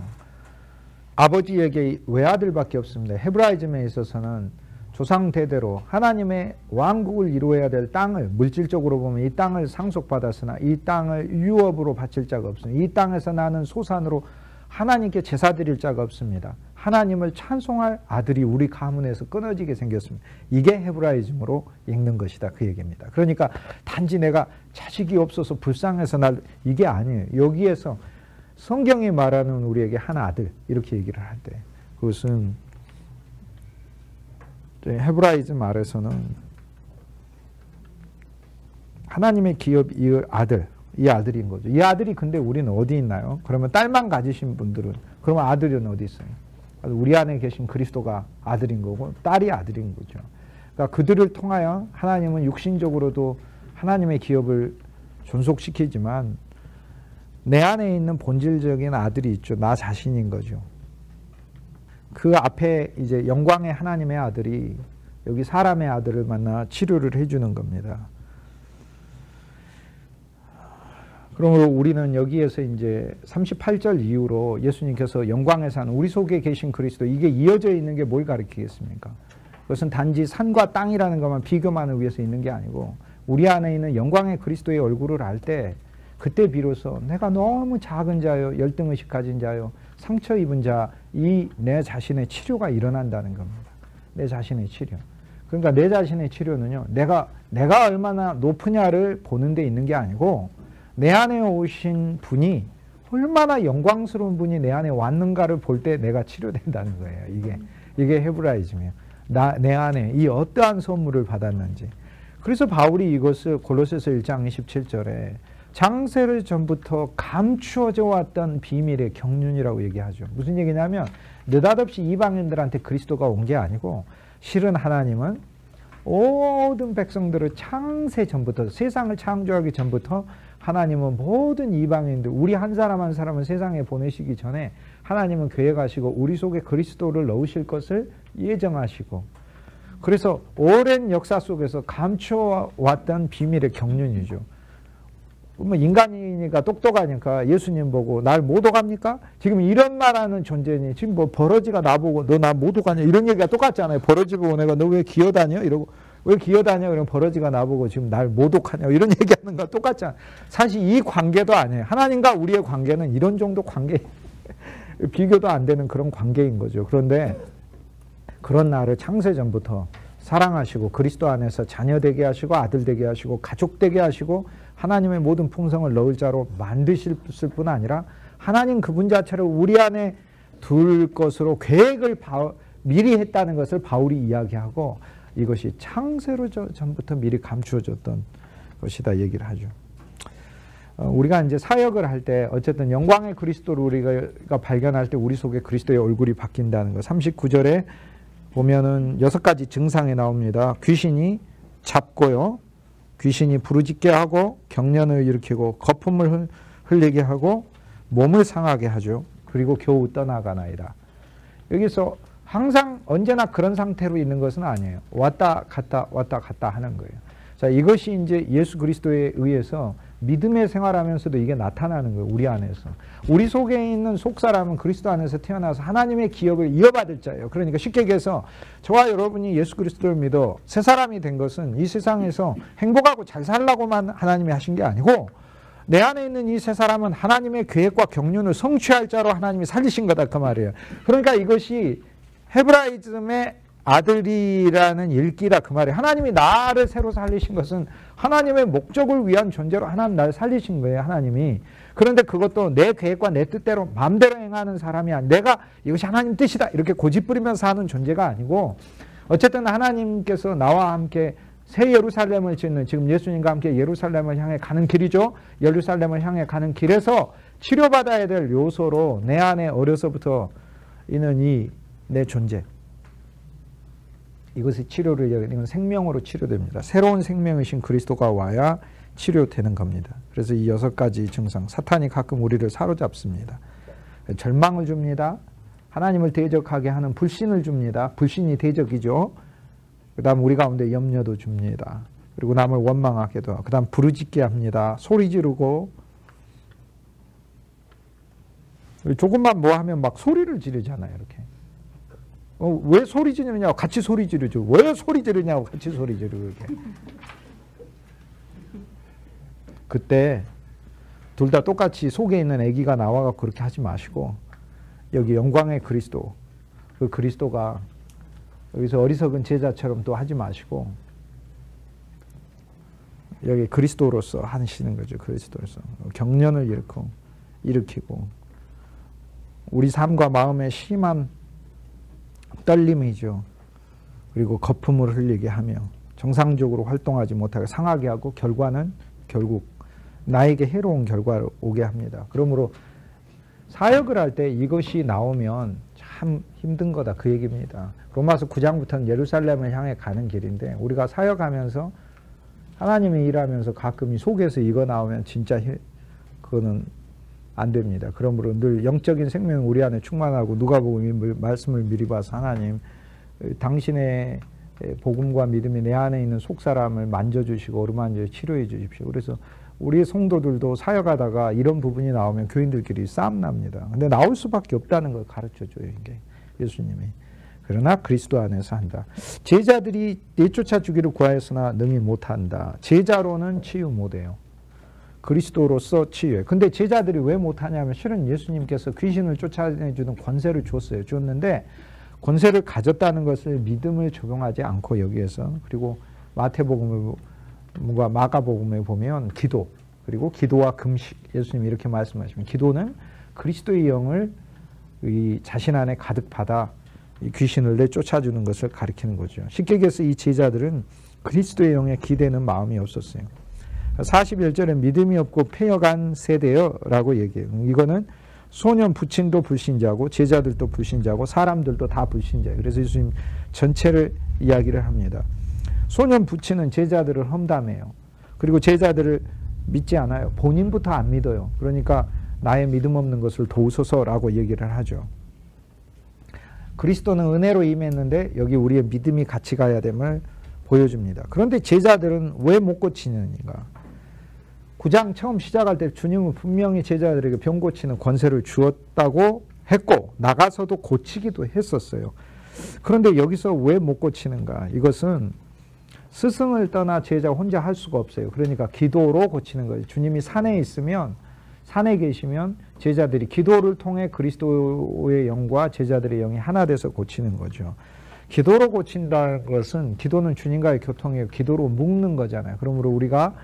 A: 아버지에게 외아들밖에 없습니다. 헤브라이즘에 있어서는 조상 대대로 하나님의 왕국을 이루어야 될 땅을 물질적으로 보면 이 땅을 상속받았으나 이 땅을 유업으로 바칠 자가 없으니 이 땅에서 나는 소산으로 하나님께 제사 드릴 자가 없습니다. 하나님을 찬송할 아들이 우리 가문에서 끊어지게 생겼습니다. 이게 헤브라이즘으로 읽는 것이다. 그 얘기입니다. 그러니까 단지 내가 자식이 없어서 불쌍해서 이게 아니에요. 여기에서 성경이 말하는 우리에게 한 아들 이렇게 얘기를 할 때 그것은 헤브라이즘 말에서는 하나님의 기업 이 아들 이 아들인 거죠. 이 아들이 근데 우리는 어디 있나요? 그러면 딸만 가지신 분들은 그러면 아들은 어디 있어요? 우리 안에 계신 그리스도가 아들인 거고 딸이 아들인 거죠. 그러니까 그들을 통하여 하나님은 육신적으로도 하나님의 기업을 존속시키지만 내 안에 있는 본질적인 아들이 있죠. 나 자신인 거죠. 그 앞에 이제 영광의 하나님의 아들이 여기 사람의 아들을 만나 치료를 해주는 겁니다. 그러므로 우리는 여기에서 이제 38절 이후로 예수님께서 영광에 사는 우리 속에 계신 그리스도 이게 이어져 있는 게 뭘 가리키겠습니까? 그것은 단지 산과 땅이라는 것만 비교만을 위해서 있는 게 아니고 우리 안에 있는 영광의 그리스도의 얼굴을 알 때 그때 비로소 내가 너무 작은 자요 열등의식 가진 자요 상처 입은 자 이 내 자신의 치료가 일어난다는 겁니다. 내 자신의 치료. 그러니까 내 자신의 치료는요 내가 얼마나 높으냐를 보는 데 있는 게 아니고 내 안에 오신 분이 얼마나 영광스러운 분이 내 안에 왔는가를 볼 때 내가 치료된다는 거예요. 이게 헤브라이즘이에요. 내 안에 이 어떠한 선물을 받았는지. 그래서 바울이 이것을 골로새서 1장 27절에 장세를 전부터 감추어져 왔던 비밀의 경륜이라고 얘기하죠. 무슨 얘기냐면 느닷없이 이방인들한테 그리스도가 온 게 아니고 실은 하나님은 모든 백성들을 창세 전부터 세상을 창조하기 전부터 하나님은 모든 이방인들 우리 한 사람 한 사람을 세상에 보내시기 전에 하나님은 계획하시고 우리 속에 그리스도를 넣으실 것을 예정하시고 그래서 오랜 역사 속에서 감춰왔던 비밀의 경륜이죠. 뭐 인간이니까 똑똑하니까 예수님 보고 날 못 오갑니까? 지금 이런 말하는 존재니 지금 뭐 버러지가 나보고 너 나 못 오가냐 이런 얘기가 똑같잖아요. 버러지 보고 내가 너 왜 기어다녀? 이러고 왜 기어다녀? 그러면 버러지가 나보고 지금 날 못 오가냐 이런 얘기하는 거 똑같잖아요. 사실 이 관계도 아니에요. 하나님과 우리의 관계는 이런 정도 관계 비교도 안 되는 그런 관계인 거죠. 그런데 그런 나를 창세 전부터 사랑하시고 그리스도 안에서 자녀 되게 하시고 아들 되게 하시고 가족 되게 하시고 하나님의 모든 풍성을 넣을 자로 만드실 뿐 아니라 하나님 그분 자체를 우리 안에 둘 것으로 계획을 미리 했다는 것을 바울이 이야기하고 이것이 창세로 전부터 미리 감추어졌던 것이다 얘기를 하죠. 우리가 이제 사역을 할 때 어쨌든 영광의 그리스도를 우리가 발견할 때 우리 속에 그리스도의 얼굴이 바뀐다는 것. 39절에 보면은 6가지 증상이 나옵니다. 귀신이 잡고요. 귀신이 부르짖게 하고 경련을 일으키고 거품을 흘리게 하고 몸을 상하게 하죠. 그리고 겨우 떠나가나이다. 여기서 항상 언제나 그런 상태로 있는 것은 아니에요. 왔다 갔다 하는 거예요. 자, 이것이 이제 예수 그리스도에 의해서 믿음의 생활하면서도 이게 나타나는 거예요. 우리 안에서. 우리 속에 있는 속사람은 그리스도 안에서 태어나서 하나님의 기업을 이어받을 자예요. 그러니까 쉽게 얘기해서 저와 여러분이 예수 그리스도를 믿어 새 사람이 된 것은 이 세상에서 행복하고 잘 살라고만 하나님이 하신 게 아니고 내 안에 있는 이 새 사람은 하나님의 계획과 경륜을 성취할 자로 하나님이 살리신 거다 그 말이에요. 그러니까 이것이 헤브라이즘의 아들이라는 읽기라 그 말이에요. 하나님이 나를 새로 살리신 것은 하나님의 목적을 위한 존재로 하나님 나를 살리신 거예요. 하나님이. 그런데 그것도 내 계획과 내 뜻대로 마음대로 행하는 사람이 아니라 내가 이것이 하나님 뜻이다 이렇게 고집부리면서 하는 존재가 아니고 어쨌든 하나님께서 나와 함께 새 예루살렘을 짓는 지금 예수님과 함께 예루살렘을 향해 가는 길이죠. 예루살렘을 향해 가는 길에서 치료받아야 될 요소로 내 안에 어려서부터 있는 이 내 존재 이것이 치료를 이건 생명으로 치료됩니다. 새로운 생명이신 그리스도가 와야 치료되는 겁니다. 그래서 이 6가지 증상 사탄이 가끔 우리를 사로잡습니다. 절망을 줍니다. 하나님을 대적하게 하는 불신을 줍니다. 불신이 대적이죠. 그 다음 우리 가운데 염려도 줍니다. 그리고 남을 원망하게도 하고 그 다음 부르짖게 합니다. 소리 지르고 조금만 뭐 하면 막 소리를 지르잖아요. 이렇게. 왜 소리 지르냐고 같이 소리 지르죠. 왜 소리 지르냐고 같이 소리 지르고 이렇게. 그때 둘 다 똑같이 속에 있는 아기가 나와서 그렇게 하지 마시고 여기 영광의 그리스도 그 그리스도가 여기서 어리석은 제자처럼 또 하지 마시고 여기 그리스도로서 하시는 거죠. 그리스도로서 경련을 일으키고 우리 삶과 마음의 심한 떨림이죠. 그리고 거품을 흘리게 하며 정상적으로 활동하지 못하게 상하게 하고 결과는 결국 나에게 해로운 결과를 오게 합니다. 그러므로 사역을 할 때 이것이 나오면 참 힘든 거다 그 얘기입니다. 로마서 9장부터는 예루살렘을 향해 가는 길인데 우리가 사역하면서 하나님이 일하면서 가끔 이 속에서 이거 나오면 진짜 그거는 안 됩니다. 그러므로 늘 영적인 생명은 우리 안에 충만하고 누가복음 말씀을 미리 봐서 하나님 당신의 복음과 믿음이 내 안에 있는 속사람을 만져주시고 어루만져 치료해 주십시오. 그래서 우리 성도들도 사역하다가 이런 부분이 나오면 교인들끼리 싸움 납니다. 근데 나올 수밖에 없다는 걸 가르쳐줘요. 이게 예수님이. 그러나 그리스도 안에서 한다. 제자들이 내쫓아 주기를 구하였으나 능히 못한다. 제자로는 치유 못해요. 그리스도로서 치유해. 근데 제자들이 왜 못하냐면 실은 예수님께서 귀신을 쫓아내주는 권세를 줬는데 권세를 가졌다는 것을 믿음을 적용하지 않고 여기에서 그리고 마태복음과 마가복음에 보면 기도 그리고 기도와 금식 예수님이 이렇게 말씀하시면 기도는 그리스도의 영을 이 자신 안에 가득 받아 이 귀신을 내쫓아주는 것을 가리키는 거죠. 쉽게 얘기해서 이 제자들은 그리스도의 영에 기대는 마음이 없었어요. 41절에 믿음이 없고 패여간 세대여 라고 얘기해요. 이거는 소년 부친도 불신자고 제자들도 불신자고 사람들도 다 불신자예요. 그래서 예수님 전체를 이야기를 합니다. 소년 부친은 제자들을 험담해요. 그리고 제자들을 믿지 않아요. 본인부터 안 믿어요. 그러니까 나의 믿음 없는 것을 도우소서라고 얘기를 하죠. 그리스도는 은혜로 임했는데 여기 우리의 믿음이 같이 가야 됨을 보여줍니다. 그런데 제자들은 왜 못 고치는가? 9장 처음 시작할 때 주님은 분명히 제자들에게 병 고치는 권세를 주었다고 했고 나가서도 고치기도 했었어요. 그런데 여기서 왜 못 고치는가? 이것은 스승을 떠나 제자 혼자 할 수가 없어요. 그러니까 기도로 고치는 거예요. 주님이 산에 있으면 산에 계시면 제자들이 기도를 통해 그리스도의 영과 제자들의 영이 하나 돼서 고치는 거죠. 기도로 고친다는 것은 기도는 주님과의 교통이에요. 기도로 묶는 거잖아요. 그러므로 우리가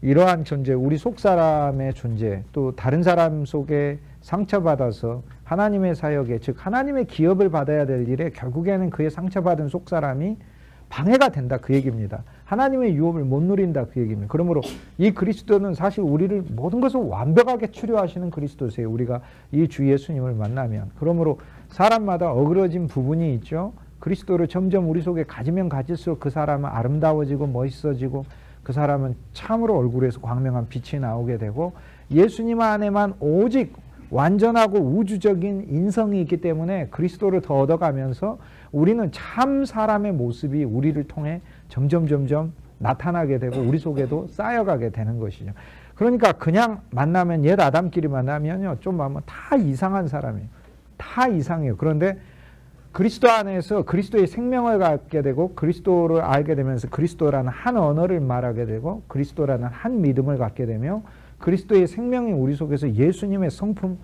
A: 이러한 존재, 우리 속사람의 존재, 또 다른 사람 속에 상처받아서 하나님의 사역에, 즉 하나님의 기업을 받아야 될 일에 결국에는 그의 상처받은 속사람이 방해가 된다 그 얘기입니다. 하나님의 유업을 못 누린다 그 얘기입니다. 그러므로 이 그리스도는 사실 우리를 모든 것을 완벽하게 치료하시는 그리스도세요. 우리가 이 주 예수님을 만나면. 그러므로 사람마다 어그러진 부분이 있죠. 그리스도를 점점 우리 속에 가지면 가질수록 그 사람은 아름다워지고 멋있어지고 그 사람은 참으로 얼굴에서 광명한 빛이 나오게 되고 예수님 안에만 오직 완전하고 우주적인 인성이 있기 때문에 그리스도를 더 얻어가면서 우리는 참 사람의 모습이 우리를 통해 점점 나타나게 되고 우리 속에도 쌓여가게 되는 것이죠. 그러니까 그냥 만나면 옛 아담끼리 만나면요 좀 하면 다 이상한 사람이에요. 다 이상해요. 그런데 그리스도 안에서 그리스도의 생명을 갖게 되고 그리스도를 알게 되면서 그리스도라는 한 언어를 말하게 되고 그리스도라는 한 믿음을 갖게 되며 그리스도의 생명이 우리 속에서 예수님의 성품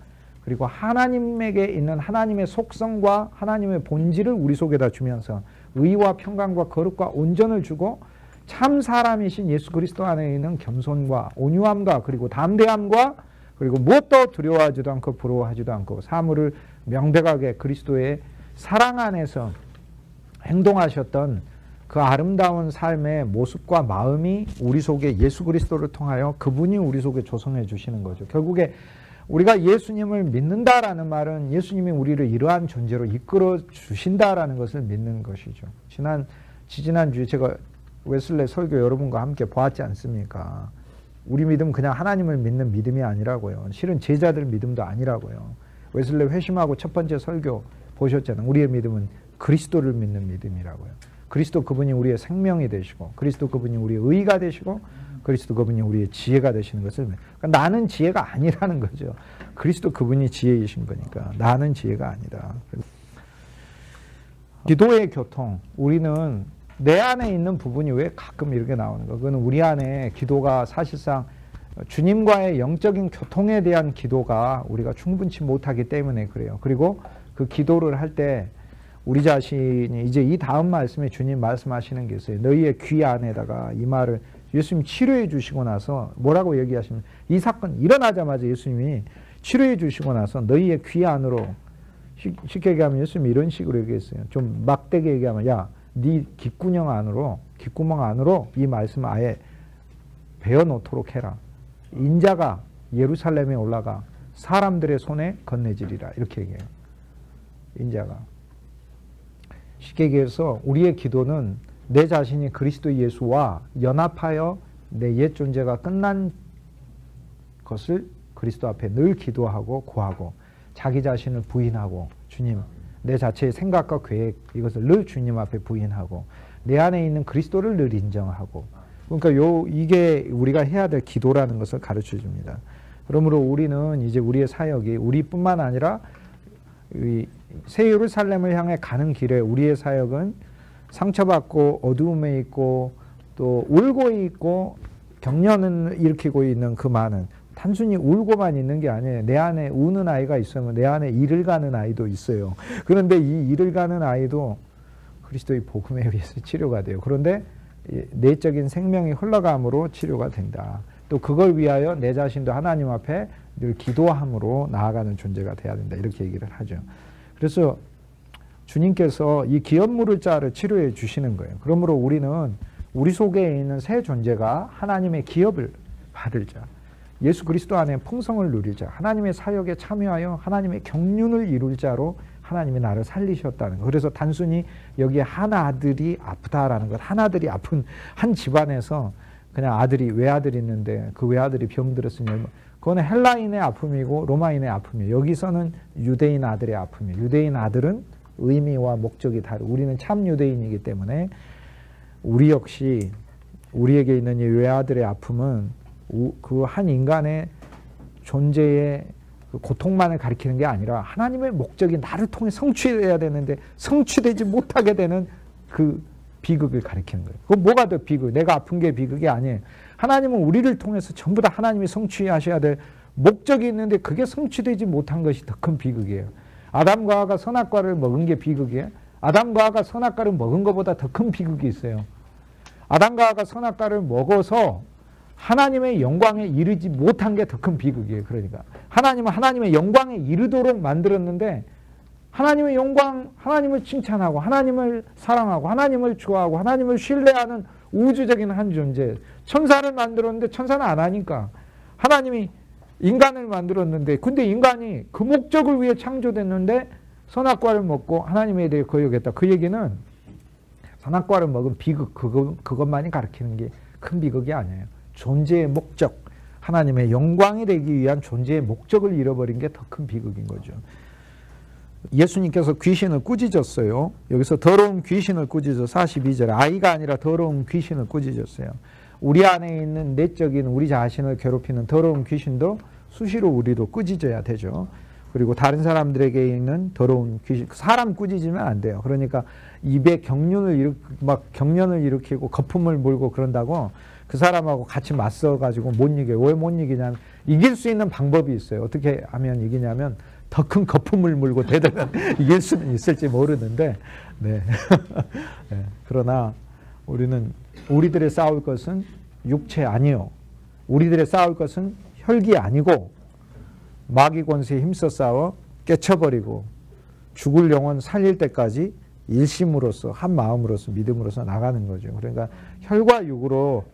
A: 그리고 하나님에게 있는 하나님의 속성과 하나님의 본질을 우리 속에다 주면서 의와 평강과 거룩과 온전을 주고 참 사람이신 예수 그리스도 안에 있는 겸손과 온유함과 그리고 담대함과 그리고 무엇도 두려워하지도 않고 부러워하지도 않고 사물을 명백하게 그리스도의 사랑 안에서 행동하셨던 그 아름다운 삶의 모습과 마음이 우리 속에 예수 그리스도를 통하여 그분이 우리 속에 조성해 주시는 거죠. 결국에 우리가 예수님을 믿는다라는 말은 예수님이 우리를 이러한 존재로 이끌어 주신다라는 것을 믿는 것이죠. 지지난주에 제가 웨슬레 설교 여러분과 함께 보았지 않습니까? 우리 믿음 그냥 하나님을 믿는 믿음이 아니라고요. 실은 제자들 믿음도 아니라고요. 웨슬레 회심하고 첫 번째 설교 보셨잖아요. 우리의 믿음은 그리스도를 믿는 믿음이라고요. 그리스도 그분이 우리의 생명이 되시고 그리스도 그분이 우리의 의가 되시고 그리스도 그분이 우리의 지혜가 되시는 것을 그러니까 나는 지혜가 아니라는 거죠. 그리스도 그분이 지혜이신 거니까 나는 지혜가 아니다. 기도의 교통 우리는 내 안에 있는 부분이 왜 가끔 이렇게 나오는 거 그거는 우리 안에 기도가 사실상 주님과의 영적인 교통에 대한 기도가 우리가 충분치 못하기 때문에 그래요. 그리고 그 기도를 할 때 우리 자신이 이제 이 다음 말씀에 주님 말씀하시는 게 있어요. 너희의 귀 안에다가 이 말을 예수님 치료해 주시고 나서 뭐라고 얘기하시면 이 사건 일어나자마자 예수님이 치료해 주시고 나서 너희의 귀 안으로 쉽게 얘기하면 예수님이 이런 식으로 얘기했어요. 좀 막대게 얘기하면 야 네 귓구녕 안으로 귓구멍 안으로 이 말씀을 아예 베어놓도록 해라. 인자가 예루살렘에 올라가 사람들의 손에 건네지리라 이렇게 얘기해요. 인자가 쉽게 얘기해서 우리의 기도는 내 자신이 그리스도 예수와 연합하여 내 옛 존재가 끝난 것을 그리스도 앞에 늘 기도하고 구하고 자기 자신을 부인하고 주님 내 자체의 생각과 계획 이것을 늘 주님 앞에 부인하고 내 안에 있는 그리스도를 늘 인정하고 그러니까 이게 우리가 해야 될 기도라는 것을 가르쳐 줍니다. 그러므로 우리는 이제 우리의 사역이 우리뿐만 아니라 새 예루살렘을 향해 가는 길에 우리의 사역은 상처받고 어두움에 있고 또 울고 있고 경련을 일으키고 있는 그 많은 단순히 울고만 있는 게 아니에요. 내 안에 우는 아이가 있으면 내 안에 이를 가는 아이도 있어요. 그런데 이 이를 가는 아이도 그리스도의 복음에 의해서 치료가 돼요. 그런데 내적인 생명이 흘러감으로 치료가 된다. 또 그걸 위하여 내 자신도 하나님 앞에 늘 기도함으로 나아가는 존재가 돼야 된다. 이렇게 얘기를 하죠. 그래서 주님께서 이 기업물을 자를 치료해 주시는 거예요. 그러므로 우리는 우리 속에 있는 새 존재가 하나님의 기업을 받을 자, 예수 그리스도 안에 풍성을 누릴 자, 하나님의 사역에 참여하여 하나님의 경륜을 이룰 자로 하나님이 나를 살리셨다는 것. 그래서 단순히 여기에 한 아들이 아프다라는 것, 한 아들이 아픈 한 집안에서 그냥 아들이 외아들이 있는데 그 외아들이 병들었으니 그거는 헬라인의 아픔이고 로마인의 아픔이에요. 여기서는 유대인 아들의 아픔이에요. 유대인 아들은 의미와 목적이 다르고 우리는 참 유대인이기 때문에 우리 역시 우리에게 있는 이 외아들의 아픔은 그 한 인간의 존재의 그 고통만을 가리키는 게 아니라 하나님의 목적이 나를 통해 성취돼야 되는데 성취되지 못하게 되는 그 비극을 가리키는 거예요. 그건 뭐가 더 비극? 내가 아픈 게 비극이 아니에요. 하나님은 우리를 통해서 전부 다 하나님이 성취하셔야 될 목적이 있는데 그게 성취되지 못한 것이 더 큰 비극이에요. 아담과 하와가 선악과를 먹은 게 비극이에요. 아담과 하와가 선악과를 먹은 것보다 더 큰 비극이 있어요. 아담과 하와가 선악과를 먹어서 하나님의 영광에 이르지 못한 게 더 큰 비극이에요. 그러니까 하나님은 하나님의 영광에 이르도록 만들었는데 하나님의 영광, 하나님을 칭찬하고 하나님을 사랑하고 하나님을 좋아하고 하나님을 신뢰하는 우주적인 한 존재. 천사를 만들었는데 천사는 안 하니까 하나님이 인간을 만들었는데 근데 인간이 그 목적을 위해 창조됐는데 선악과를 먹고 하나님에 대해 거역했다. 그 얘기는 선악과를 먹은 비극, 그것만이 가리키는 게 큰 비극이 아니에요. 존재의 목적, 하나님의 영광이 되기 위한 존재의 목적을 잃어버린 게 더 큰 비극인 거죠. 예수님께서 귀신을 꾸짖었어요. 여기서 더러운 귀신을 꾸짖어 42절에 아이가 아니라 더러운 귀신을 꾸짖었어요. 우리 안에 있는 내적인 우리 자신을 괴롭히는 더러운 귀신도 수시로 우리도 꾸짖어야 되죠. 그리고 다른 사람들에게 있는 더러운 귀신, 사람 꾸짖으면 안 돼요. 그러니까 입에 경련을 일으키고 거품을 물고 그런다고 그 사람하고 같이 맞서가지고 못 이겨요. 왜 못 이기냐면 이길 수 있는 방법이 있어요. 어떻게 하면 이기냐면 더 큰 거품을 물고 대대면 이길 수는 있을지 모르는데, 네. 네. 그러나 우리는 우리들의 싸울 것은 육체 아니요. 우리들의 싸울 것은 혈기 아니고 마귀 권세에 힘써 싸워 깨쳐버리고 죽을 영혼 살릴 때까지 일심으로서 한 마음으로서 믿음으로서 나가는 거죠. 그러니까 혈과 육으로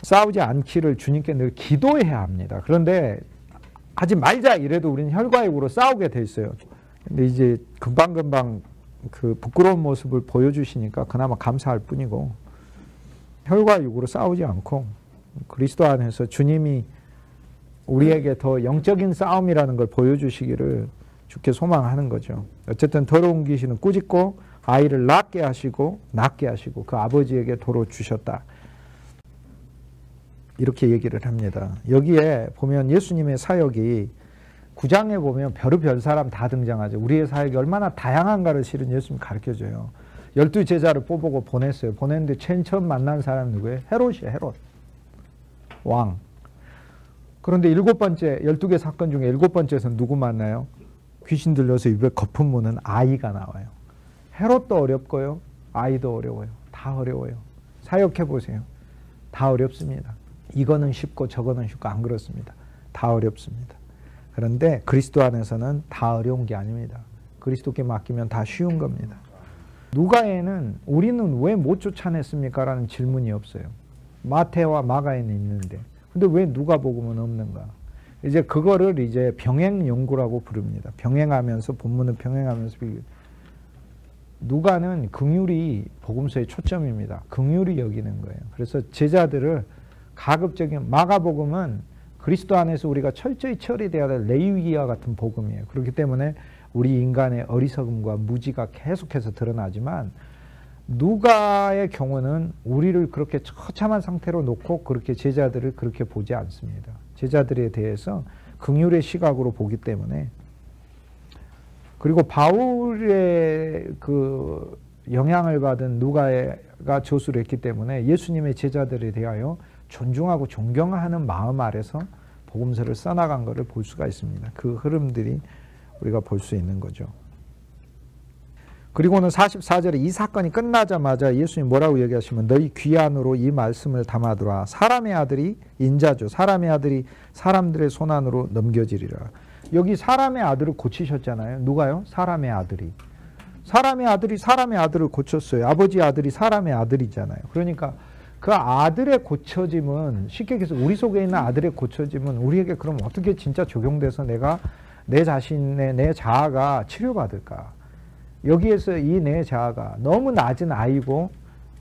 A: 싸우지 않기를 주님께 늘 기도해야 합니다. 그런데 하지 말자 이래도 우리는 혈과 육으로 싸우게 돼 있어요. 근데 이제 금방금방 그 부끄러운 모습을 보여주시니까 그나마 감사할 뿐이고, 혈과 육으로 싸우지 않고 그리스도 안에서 주님이 우리에게 더 영적인 싸움이라는 걸 보여주시기를 주께 소망하는 거죠. 어쨌든 더러운 귀신은 꾸짖고 아이를 낫게 하시고 그 아버지에게 도로 주셨다. 이렇게 얘기를 합니다. 여기에 보면 예수님의 사역이 9장에 보면 별의별 사람 다 등장하죠. 우리의 사역이 얼마나 다양한가를 실은 예수님이 가르쳐줘요. 12제자를 뽑고 보냈어요. 보냈는데 맨 처음 만난 사람은 누구예요? 헤롯이에요. 헤롯. 왕. 그런데 7번째, 12개 사건 중에 7번째에서는 누구 만나요? 귀신 들려서 입에 거품 무는 아이가 나와요. 헤롯도 어렵고요. 아이도 어려워요. 다 어려워요. 사역해보세요. 다 어렵습니다. 이거는 쉽고 저거는 쉽고 안 그렇습니다. 다 어렵습니다. 그런데 그리스도 안에서는 다 어려운 게 아닙니다. 그리스도께 맡기면 다 쉬운 겁니다. 누가에는 우리는 왜 못 쫓아냈습니까? 라는 질문이 없어요. 마태와 마가에는 있는데 근데 왜 누가복음은 없는가? 이제 그거를 이제 병행 연구라고 부릅니다. 병행하면서 본문을 병행하면서 누가는 긍휼이 복음서의 초점입니다. 긍휼이 여기는 거예요. 그래서 제자들을 가급적인, 마가복음은 그리스도 안에서 우리가 철저히 처리되어야 될 레위기와 같은 복음이에요. 그렇기 때문에 우리 인간의 어리석음과 무지가 계속해서 드러나지만 누가의 경우는 우리를 그렇게 처참한 상태로 놓고 그렇게 제자들을 그렇게 보지 않습니다. 제자들에 대해서 긍휼의 시각으로 보기 때문에. 그리고 바울의 그 영향을 받은 누가가 저술을 했기 때문에 예수님의 제자들에 대하여 존중하고 존경하는 마음 아래서 복음서를 써나간 것을 볼 수가 있습니다. 그 흐름들이 우리가 볼 수 있는 거죠. 그리고는 44절에 이 사건이 끝나자마자 예수님 뭐라고 얘기하시면 너희 귀 안으로 이 말씀을 담아두라. 사람의 아들이 인자죠. 사람의 아들이 사람들의 손안으로 넘겨지리라. 여기 사람의 아들을 고치셨잖아요. 누가요? 사람의 아들이. 사람의 아들이 사람의 아들을 고쳤어요. 아버지 아들이 사람의 아들이잖아요. 그러니까 그 아들의 고쳐짐은 쉽게 얘기해서 우리 속에 있는 아들의 고쳐짐은 우리에게 그럼 어떻게 진짜 적용돼서 내가 내 자신의 내 자아가 치료받을까? 여기에서 이 내 자아가 너무 낮은 아이고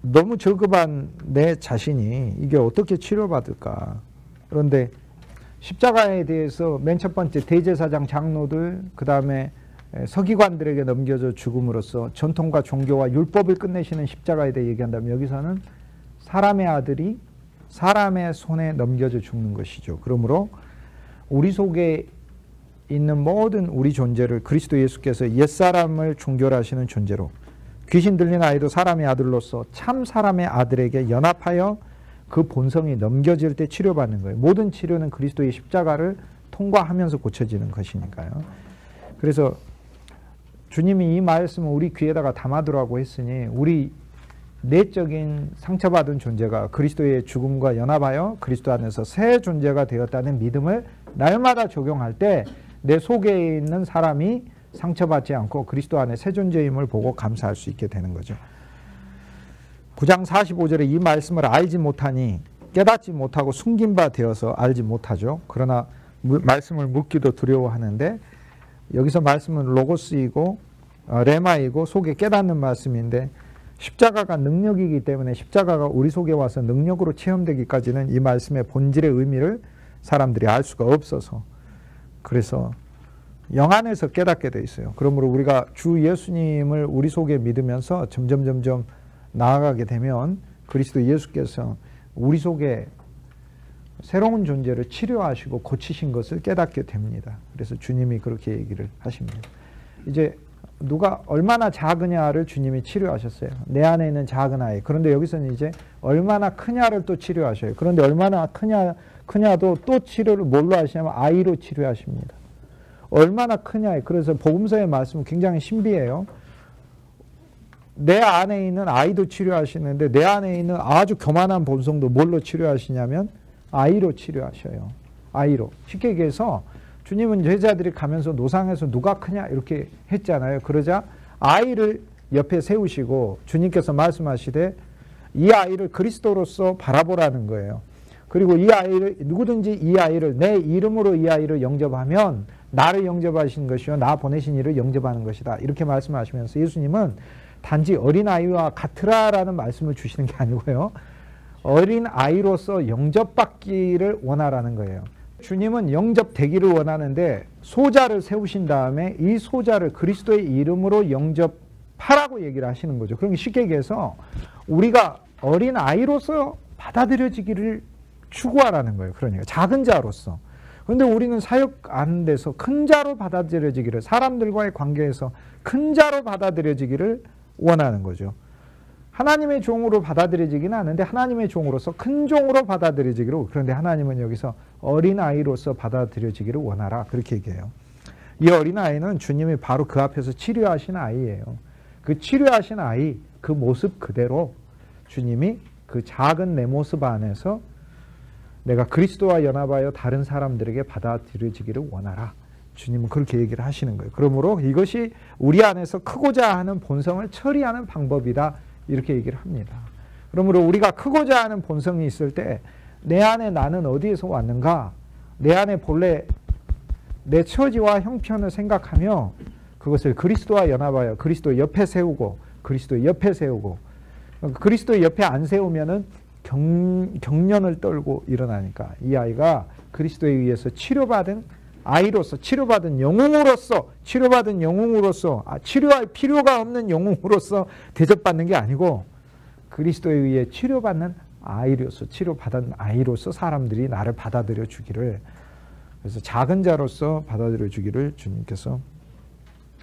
A: 너무 저급한 내 자신이 이게 어떻게 치료받을까? 그런데 십자가에 대해서 맨 첫 번째 대제사장 장로들 그 다음에 서기관들에게 넘겨져 죽음으로써 전통과 종교와 율법을 끝내시는 십자가에 대해 얘기한다면 여기서는 사람의 아들이 사람의 손에 넘겨져 죽는 것이죠. 그러므로 우리 속에 있는 모든 우리 존재를 그리스도 예수께서 옛사람을 종결하시는 존재로 귀신 들린 아이도 사람의 아들로서 참 사람의 아들에게 연합하여 그 본성이 넘겨질 때 치료받는 거예요. 모든 치료는 그리스도의 십자가를 통과하면서 고쳐지는 것이니까요. 그래서 주님이 이 말씀을 우리 귀에다가 담아두라고 했으니 우리 내적인 상처받은 존재가 그리스도의 죽음과 연합하여 그리스도 안에서 새 존재가 되었다는 믿음을 날마다 적용할 때 내 속에 있는 사람이 상처받지 않고 그리스도 안에 새 존재임을 보고 감사할 수 있게 되는 거죠. 9장 45절에 이 말씀을 알지 못하니 깨닫지 못하고 숨긴 바 되어서 알지 못하죠. 그러나 말씀을 묻기도 두려워하는데 여기서 말씀은 로고스이고 레마이고 속에 깨닫는 말씀인데 십자가가 능력이기 때문에 십자가가 우리 속에 와서 능력으로 체험되기까지는 이 말씀의 본질의 의미를 사람들이 알 수가 없어서 그래서 영 안에서 깨닫게 돼 있어요. 그러므로 우리가 주 예수님을 우리 속에 믿으면서 점점 나아가게 되면 그리스도 예수께서 우리 속에 새로운 존재를 치료하시고 고치신 것을 깨닫게 됩니다. 그래서 주님이 그렇게 얘기를 하십니다. 이제 누가 얼마나 작으냐를 주님이 치료하셨어요. 내 안에 있는 작은 아이. 그런데 여기서는 이제 얼마나 크냐를 또 치료하셔요. 그런데 얼마나 크냐도 또 치료를 뭘로 하시냐면 아이로 치료하십니다. 얼마나 크냐. 그래서 복음서의 말씀은 굉장히 신비해요. 내 안에 있는 아이도 치료하시는데 내 안에 있는 아주 교만한 본성도 뭘로 치료하시냐면 아이로 치료하셔요. 아이로. 쉽게 얘기해서 주님은 제자들이 가면서 노상에서 누가 크냐 이렇게 했잖아요. 그러자 아이를 옆에 세우시고 주님께서 말씀하시되 이 아이를 그리스도로서 바라보라는 거예요. 그리고 이 아이를 누구든지 이 아이를 내 이름으로 이 아이를 영접하면 나를 영접하신 것이요 나 보내신 이를 영접하는 것이다. 이렇게 말씀하시면서 예수님은 단지 어린아이와 같으라라는 말씀을 주시는 게 아니고요. 어린아이로서 영접받기를 원하라는 거예요. 주님은 영접되기를 원하는데 소자를 세우신 다음에 이 소자를 그리스도의 이름으로 영접하라고 얘기를 하시는 거죠. 그러니까 쉽게 얘기해서 우리가 어린아이로서 받아들여지기를 추구하라는 거예요. 그러니까 작은 자로서. 그런데 우리는 사역 안 돼서 큰 자로 받아들여지기를 사람들과의 관계에서 큰 자로 받아들여지기를 원하는 거죠. 하나님의 종으로 받아들여지기는 않는데 하나님의 종으로서 큰 종으로 받아들여지기를 그런데 하나님은 여기서 어린아이로서 받아들여지기를 원하라 그렇게 얘기해요. 이 어린아이는 주님이 바로 그 앞에서 치료하신 아이예요. 그 치료하신 아이 그 모습 그대로 주님이 그 작은 내 모습 안에서 내가 그리스도와 연합하여 다른 사람들에게 받아들여지기를 원하라. 주님은 그렇게 얘기를 하시는 거예요. 그러므로 이것이 우리 안에서 크고자 하는 본성을 처리하는 방법이다. 이렇게 얘기를 합니다. 그러므로 우리가 크고자 하는 본성이 있을 때 내 안에 나는 어디에서 왔는가? 내 안에 본래 내 처지와 형편을 생각하며 그것을 그리스도와 연합하여 그리스도 옆에 세우고 그리스도 옆에 세우고 그리스도 옆에 안 세우면은 경련을 떨고 일어나니까 이 아이가 그리스도에 의해서 치료받은 아이로서 치료받은 영웅으로서 치료할 필요가 없는 영웅으로서 대접받는 게 아니고 그리스도에 의해 치료받는 치료받은 아이로서 사람들이 나를 받아들여 주기를 그래서 작은 자로서 받아들여 주기를 주님께서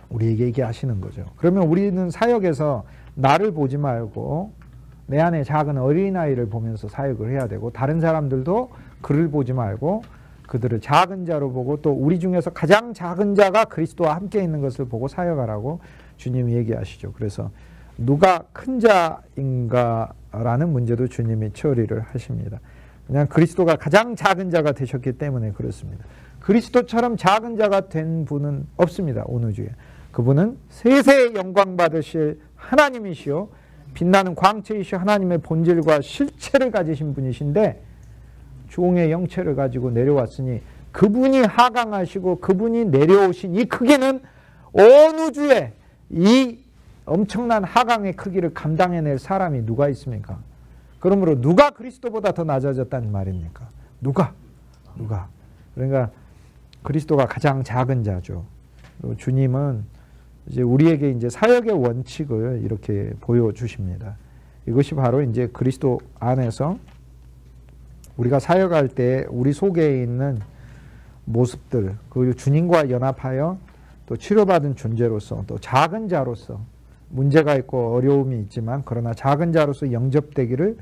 A: 우리에게 얘기하시는 거죠. 그러면 우리는 사역에서 나를 보지 말고 내 안에 작은 어린아이를 보면서 사역을 해야 되고 다른 사람들도 그를 보지 말고 그들을 작은 자로 보고 또 우리 중에서 가장 작은 자가 그리스도와 함께 있는 것을 보고 사역하라고 주님이 얘기하시죠. 그래서 누가 큰 자인가라는 문제도 주님이 처리를 하십니다. 그냥 그리스도가 가장 작은 자가 되셨기 때문에 그렇습니다. 그리스도처럼 작은 자가 된 분은 없습니다. 온 우주에. 그분은 세세의 영광 받으실 하나님이시요 빛나는 광채이시오 하나님의 본질과 실체를 가지신 분이신데 종의 영체를 가지고 내려왔으니 그분이 하강하시고 그분이 내려오신 이 크기는 온 우주에 이 엄청난 하강의 크기를 감당해낼 사람이 누가 있습니까? 그러므로 누가 그리스도보다 더 낮아졌다는 말입니까? 누가? 그러니까 그리스도가 가장 작은 자죠. 그리고 주님은 이제 우리에게 이제 사역의 원칙을 이렇게 보여주십니다. 이것이 바로 이제 그리스도 안에서 우리가 사역할 때 우리 속에 있는 모습들, 그리고 주님과 연합하여 또 치료받은 존재로서 또 작은 자로서 문제가 있고 어려움이 있지만 그러나 작은 자로서 영접되기를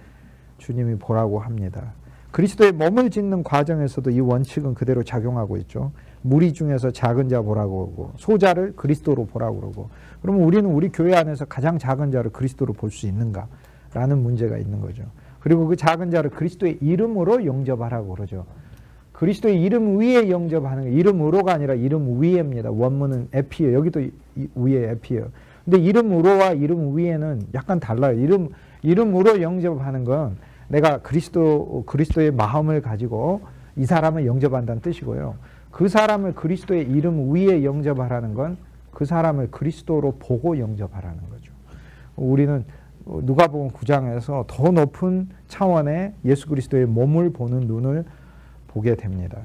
A: 주님이 보라고 합니다. 그리스도의 몸을 짓는 과정에서도 이 원칙은 그대로 작용하고 있죠. 무리 중에서 작은 자 보라고 하고 소자를 그리스도로 보라고 그러고 그러면 우리는 우리 교회 안에서 가장 작은 자를 그리스도로 볼 수 있는가라는 문제가 있는 거죠. 그리고 그 작은 자를 그리스도의 이름으로 영접하라고 그러죠. 그리스도의 이름 위에 영접하는 거 이름으로가 아니라 이름 위에입니다. 원문은 에피예요. 여기도 위에 에피예요. 근데 이름으로와 이름 위에는 약간 달라요. 이름으로 영접하는 건 내가 그리스도의 마음을 가지고 이 사람을 영접한다는 뜻이고요. 그 사람을 그리스도의 이름 위에 영접하라는 건 그 사람을 그리스도로 보고 영접하라는 거죠. 우리는 누가복음 9장에서 더 높은 차원의 예수 그리스도의 몸을 보는 눈을 보게 됩니다.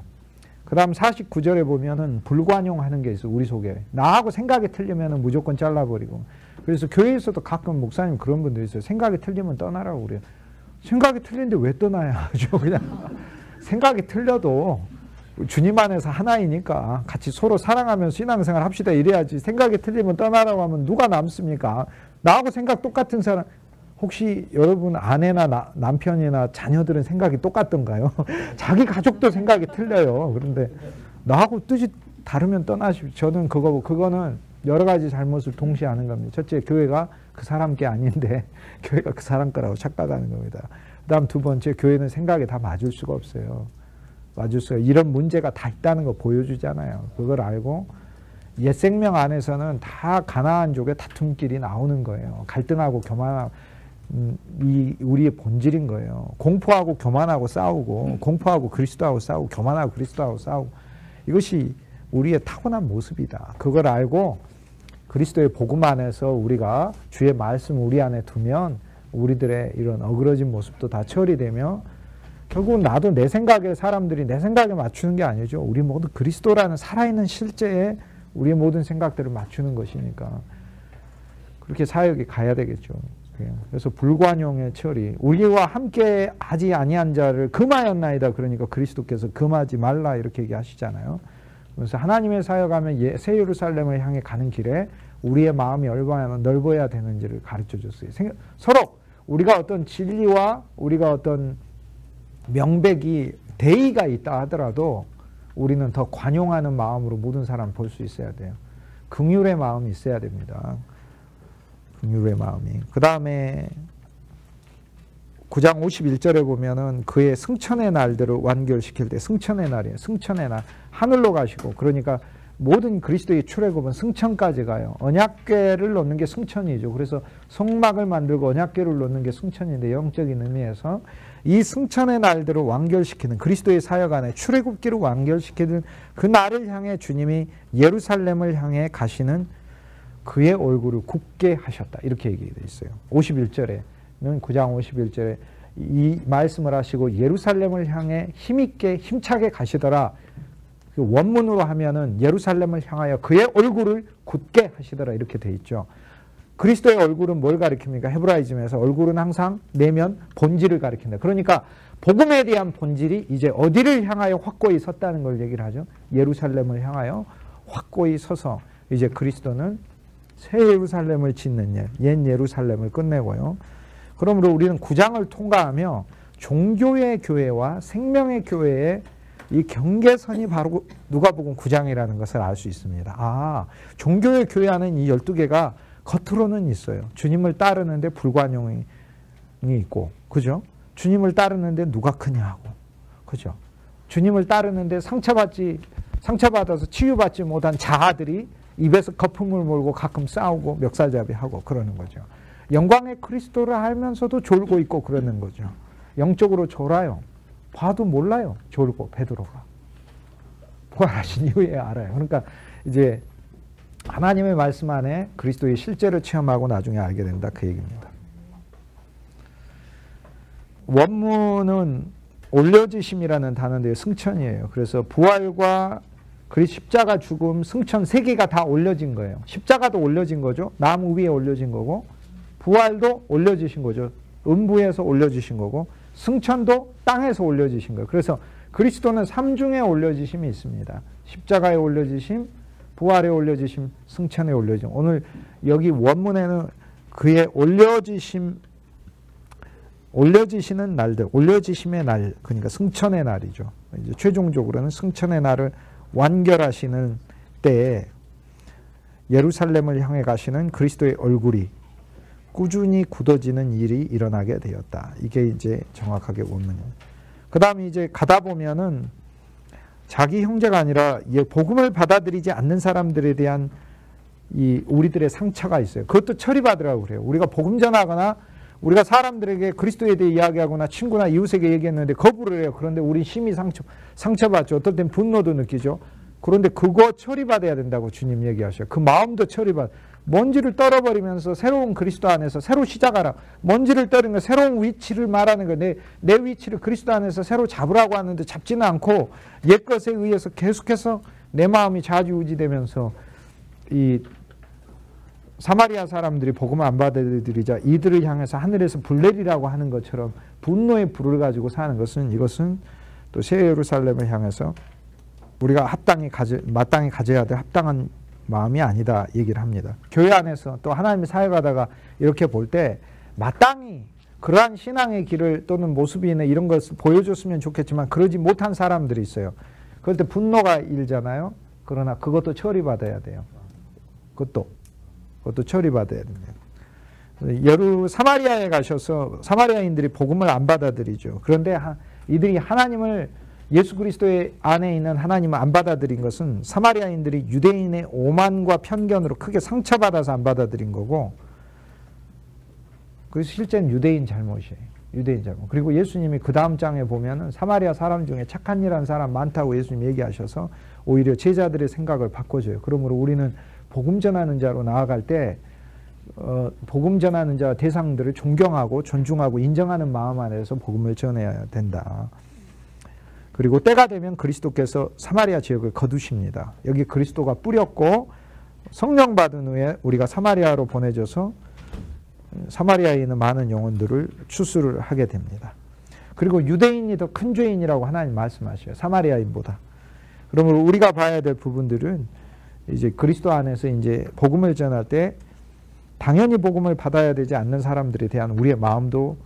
A: 그 다음 49절에 보면은 불관용하는 게 있어요. 우리 속에. 나하고 생각이 틀리면 무조건 잘라버리고. 그래서 교회에서도 가끔 목사님 그런 분들 있어요. 생각이 틀리면 떠나라고 그래요. 생각이 틀린데 왜 떠나야 하죠. 그냥 생각이 틀려도 주님 안에서 하나이니까 같이 서로 사랑하면서 신앙생활 합시다 이래야지. 생각이 틀리면 떠나라고 하면 누가 남습니까? 나하고 생각 똑같은 사람, 혹시 여러분 아내나 남편이나 자녀들은 생각이 똑같던가요? 자기 가족도 생각이 틀려요. 그런데 나하고 뜻이 다르면 떠나십시오. 저는 그거는 여러 가지 잘못을 동시에 하는 겁니다. 첫째, 교회가 그 사람 게 아닌데 교회가 그 사람 거라고 착각하는 겁니다. 그 다음 두 번째, 교회는 생각이 다 맞을 수가 없어요. 맞을 수가, 이런 문제가 다 있다는 거 보여주잖아요. 그걸 알고 옛 생명 안에서는 다 가나안족의 다툼길이 나오는 거예요. 갈등하고 교만하고, 우리의 본질인 거예요. 공포하고 교만하고 싸우고, 공포하고 그리스도하고 싸우고, 교만하고 그리스도하고 싸우고, 이것이 우리의 타고난 모습이다. 그걸 알고 그리스도의 복음 안에서 우리가 주의 말씀 우리 안에 두면 우리들의 이런 어그러진 모습도 다 처리되며, 결국은 나도 내 생각에, 사람들이 내 생각에 맞추는 게 아니죠. 우리 모두 그리스도라는 살아있는 실제에 우리의 모든 생각들을 맞추는 것이니까 그렇게 사역이 가야 되겠죠. 그래서 불관용의 처리, 우리와 함께 하지 아니한 자를 금하였나이다. 그러니까 그리스도께서 금하지 말라 이렇게 얘기하시잖아요. 그래서 하나님의 사역하면 새 예루살렘을 향해 가는 길에 우리의 마음이 얼마나 넓어야 되는지를 가르쳐 줬어요. 서로 우리가 어떤 진리와 우리가 어떤 명백이 대의가 있다 하더라도 우리는 더 관용하는 마음으로 모든 사람 볼 수 있어야 돼요. 긍휼의 마음이 있어야 됩니다. 긍휼의 마음이. 그 다음에 9장 51절에 보면은 그의 승천의 날들을 완결시킬 때, 승천의 날이에요. 승천의 날. 하늘로 가시고, 그러니까 모든 그리스도의 출애굽은 승천까지 가요. 언약궤를 놓는 게 승천이죠. 그래서 성막을 만들고 언약궤를 놓는 게 승천인데, 영적인 의미에서 이 승천의 날들을 완결시키는, 그리스도의 사역 안에 출애굽기를 완결시키는 그 날을 향해 주님이 예루살렘을 향해 가시는 그의 얼굴을 굽게 하셨다. 이렇게 얘기되어 있어요. 51절에는 9장 51절에 이 말씀을 하시고 예루살렘을 향해 힘있게 힘차게 가시더라. 그 원문으로 하면은 예루살렘을 향하여 그의 얼굴을 굳게 하시더라 이렇게 돼 있죠. 그리스도의 얼굴은 뭘 가리킵니까? 헤브라이즘에서 얼굴은 항상 내면 본질을 가리킨다. 그러니까 복음에 대한 본질이 이제 어디를 향하여 확고히 섰다는 걸 얘기를 하죠. 예루살렘을 향하여 확고히 서서 이제 그리스도는 새 예루살렘을 짓는 옛 예루살렘을 끝내고요. 그러므로 우리는 9장을 통과하며 종교의 교회와 생명의 교회의 이 경계선이 바로 누가복음 9장이라는 것을 알 수 있습니다. 아, 종교의 교회 안은 이 12개가 겉으로는 있어요. 주님을 따르는데 불관용이 있고, 그죠? 주님을 따르는데 누가 크냐고, 그죠? 주님을 따르는데 상처받아서 치유받지 못한 자아들이 입에서 거품을 몰고 가끔 싸우고 멱살잡이하고 그러는 거죠. 영광의 그리스도를 알면서도 졸고 있고 그러는 거죠. 영적으로 졸아요. 봐도 몰라요. 졸고 베드로가. 부활하신 이후에 알아요. 그러니까 이제 하나님의 말씀 안에 그리스도의 실제를 체험하고 나중에 알게 된다 그 얘기입니다. 원문은 올려지심이라는 단어인데 승천이에요. 그래서 부활과 십자가 죽음, 승천 세 개가 다 올려진 거예요. 십자가도 올려진 거죠. 나무 위에 올려진 거고, 부활도 올려지신 거죠. 음부에서 올려지신 거고, 승천도 땅에서 올려지신 거예요. 그래서 그리스도는 삼중에 올려지심이 있습니다. 십자가에 올려지심, 부활에 올려지심, 승천에 올려지심. 오늘 여기 원문에는 그의 올려지시는 날들, 올려지심의 날, 그러니까 승천의 날이죠. 이제 최종적으로는 승천의 날을 완결하시는 때에 예루살렘을 향해 가시는 그리스도의 얼굴이 꾸준히 굳어지는 일이 일어나게 되었다. 이게 이제 정확하게 원문이에요. 그 다음에 이제 가다 보면은 자기 형제가 아니라 복음을 받아들이지 않는 사람들에 대한 이 우리들의 상처가 있어요. 그것도 처리받으라고 그래요. 우리가 복음 전하거나 우리가 사람들에게 그리스도에 대해 이야기하거나 친구나 이웃에게 얘기했는데 거부를 해요. 그런데 우리 심히 상처받죠. 어떨 땐 분노도 느끼죠. 그런데 그거 처리받아야 된다고 주님 얘기하셔요. 그 마음도 먼지를 떨어버리면서 새로운 그리스도 안에서 새로 시작하라. 먼지를 떨는 거 새로운 위치를 말하는 거. 내 위치를 그리스도 안에서 새로 잡으라고 하는데 잡지는 않고 옛것에 의해서 계속해서 내 마음이 좌지우지되면서 이 사마리아 사람들이 복음을 안 받아들이자 이들을 향해서 하늘에서 불 내리라고 하는 것처럼 분노의 불을 가지고 사는 것은, 이것은 또 새 예루살렘을 향해서 우리가 마땅히 가져야 될 합당한 마음이 아니다 얘기를 합니다. 교회 안에서 또 하나님의 사역하다가 이렇게 볼 때 마땅히 그러한 신앙의 길을 또는 모습이나 이런 것을 보여줬으면 좋겠지만 그러지 못한 사람들이 있어요. 그럴 때 분노가 일잖아요. 그러나 그것도 처리받아야 돼요. 그것도 처리받아야 됩니다. 사마리아에 가셔서 사마리아인들이 복음을 안 받아들이죠. 그런데 이들이 하나님을, 예수 그리스도의 안에 있는 하나님을 안 받아들인 것은 사마리아인들이 유대인의 오만과 편견으로 크게 상처받아서 안 받아들인 거고, 그래서 실제는 유대인 잘못이에요. 유대인 잘못. 그리고 예수님이 그 다음 장에 보면은 사마리아 사람 중에 착한 일 한 사람 많다고 예수님이 얘기하셔서 오히려 제자들의 생각을 바꿔줘요. 그러므로 우리는 복음 전하는 자로 나아갈 때 복음 전하는 자 대상들을 존경하고 존중하고 인정하는 마음 안에서 복음을 전해야 된다. 그리고 때가 되면 그리스도께서 사마리아 지역을 거두십니다. 여기 그리스도가 뿌렸고 성령 받은 후에 우리가 사마리아로 보내져서 사마리아에 있는 많은 영혼들을 추수를 하게 됩니다. 그리고 유대인이 더 큰 죄인이라고 하나님 말씀하셔요. 사마리아인보다. 그러므로 우리가 봐야 될 부분들은 이제 그리스도 안에서 이제 복음을 전할 때 당연히 복음을 받아야 되지 않는 사람들에 대한 우리의 마음도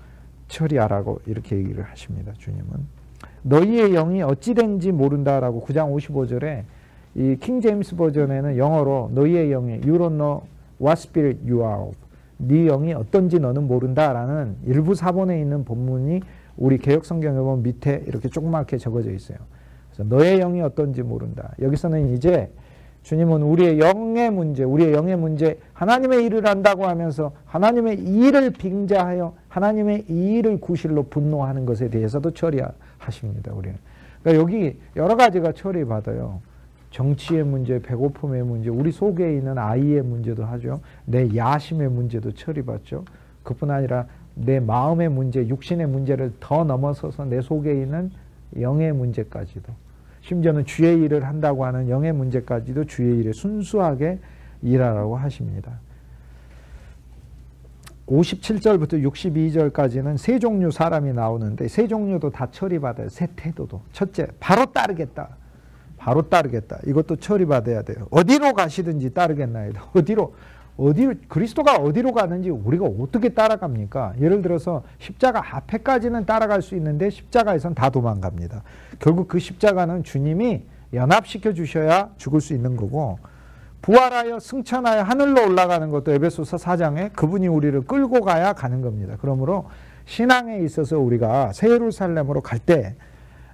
A: 처리하라고 이렇게 얘기를 하십니다. 주님은. 너희의 영이 어찌된지 모른다라고 9장 55절에 이 킹 제임스 버전에는 영어로 너희의 영이 You don't know what spirit you are of. 네 영이 어떤지 너는 모른다라는 일부 사본에 있는 본문이 우리 개역 성경에 보면 밑에 이렇게 조그맣게 적어져 있어요. 그래서 너의 영이 어떤지 모른다. 여기서는 이제 주님은 우리의 영의 문제, 하나님의 일을 한다고 하면서 하나님의 일을 빙자하여 하나님의 일을 구실로 분노하는 것에 대해서도 처리하십니다. 우리는. 그러니까 여기 여러 가지가 처리받아요. 정치의 문제, 배고픔의 문제, 우리 속에 있는 아이의 문제도 하죠. 내 야심의 문제도 처리받죠. 그뿐 아니라 내 마음의 문제, 육신의 문제를 더 넘어서서 내 속에 있는 영의 문제까지도, 심지어는 주의 일을 한다고 하는 영의 문제까지도 주의 일에 순수하게 일하라고 하십니다. 57절부터 62절까지는 세 종류 사람이 나오는데 세 종류도 다 처리받아요. 세 태도도. 첫째, 바로 따르겠다. 이것도 처리받아야 돼요. 어디로 가시든지 따르겠나이다. 그리스도가 어디로 가는지 우리가 어떻게 따라갑니까? 예를 들어서 십자가 앞에까지는 따라갈 수 있는데 십자가에선 다 도망갑니다. 결국 그 십자가는 주님이 연합시켜 주셔야 죽을 수 있는 거고, 부활하여 승천하여 하늘로 올라가는 것도 에베소서 4장에 그분이 우리를 끌고 가야 가는 겁니다. 그러므로 신앙에 있어서 우리가 새 예루살렘으로 갈 때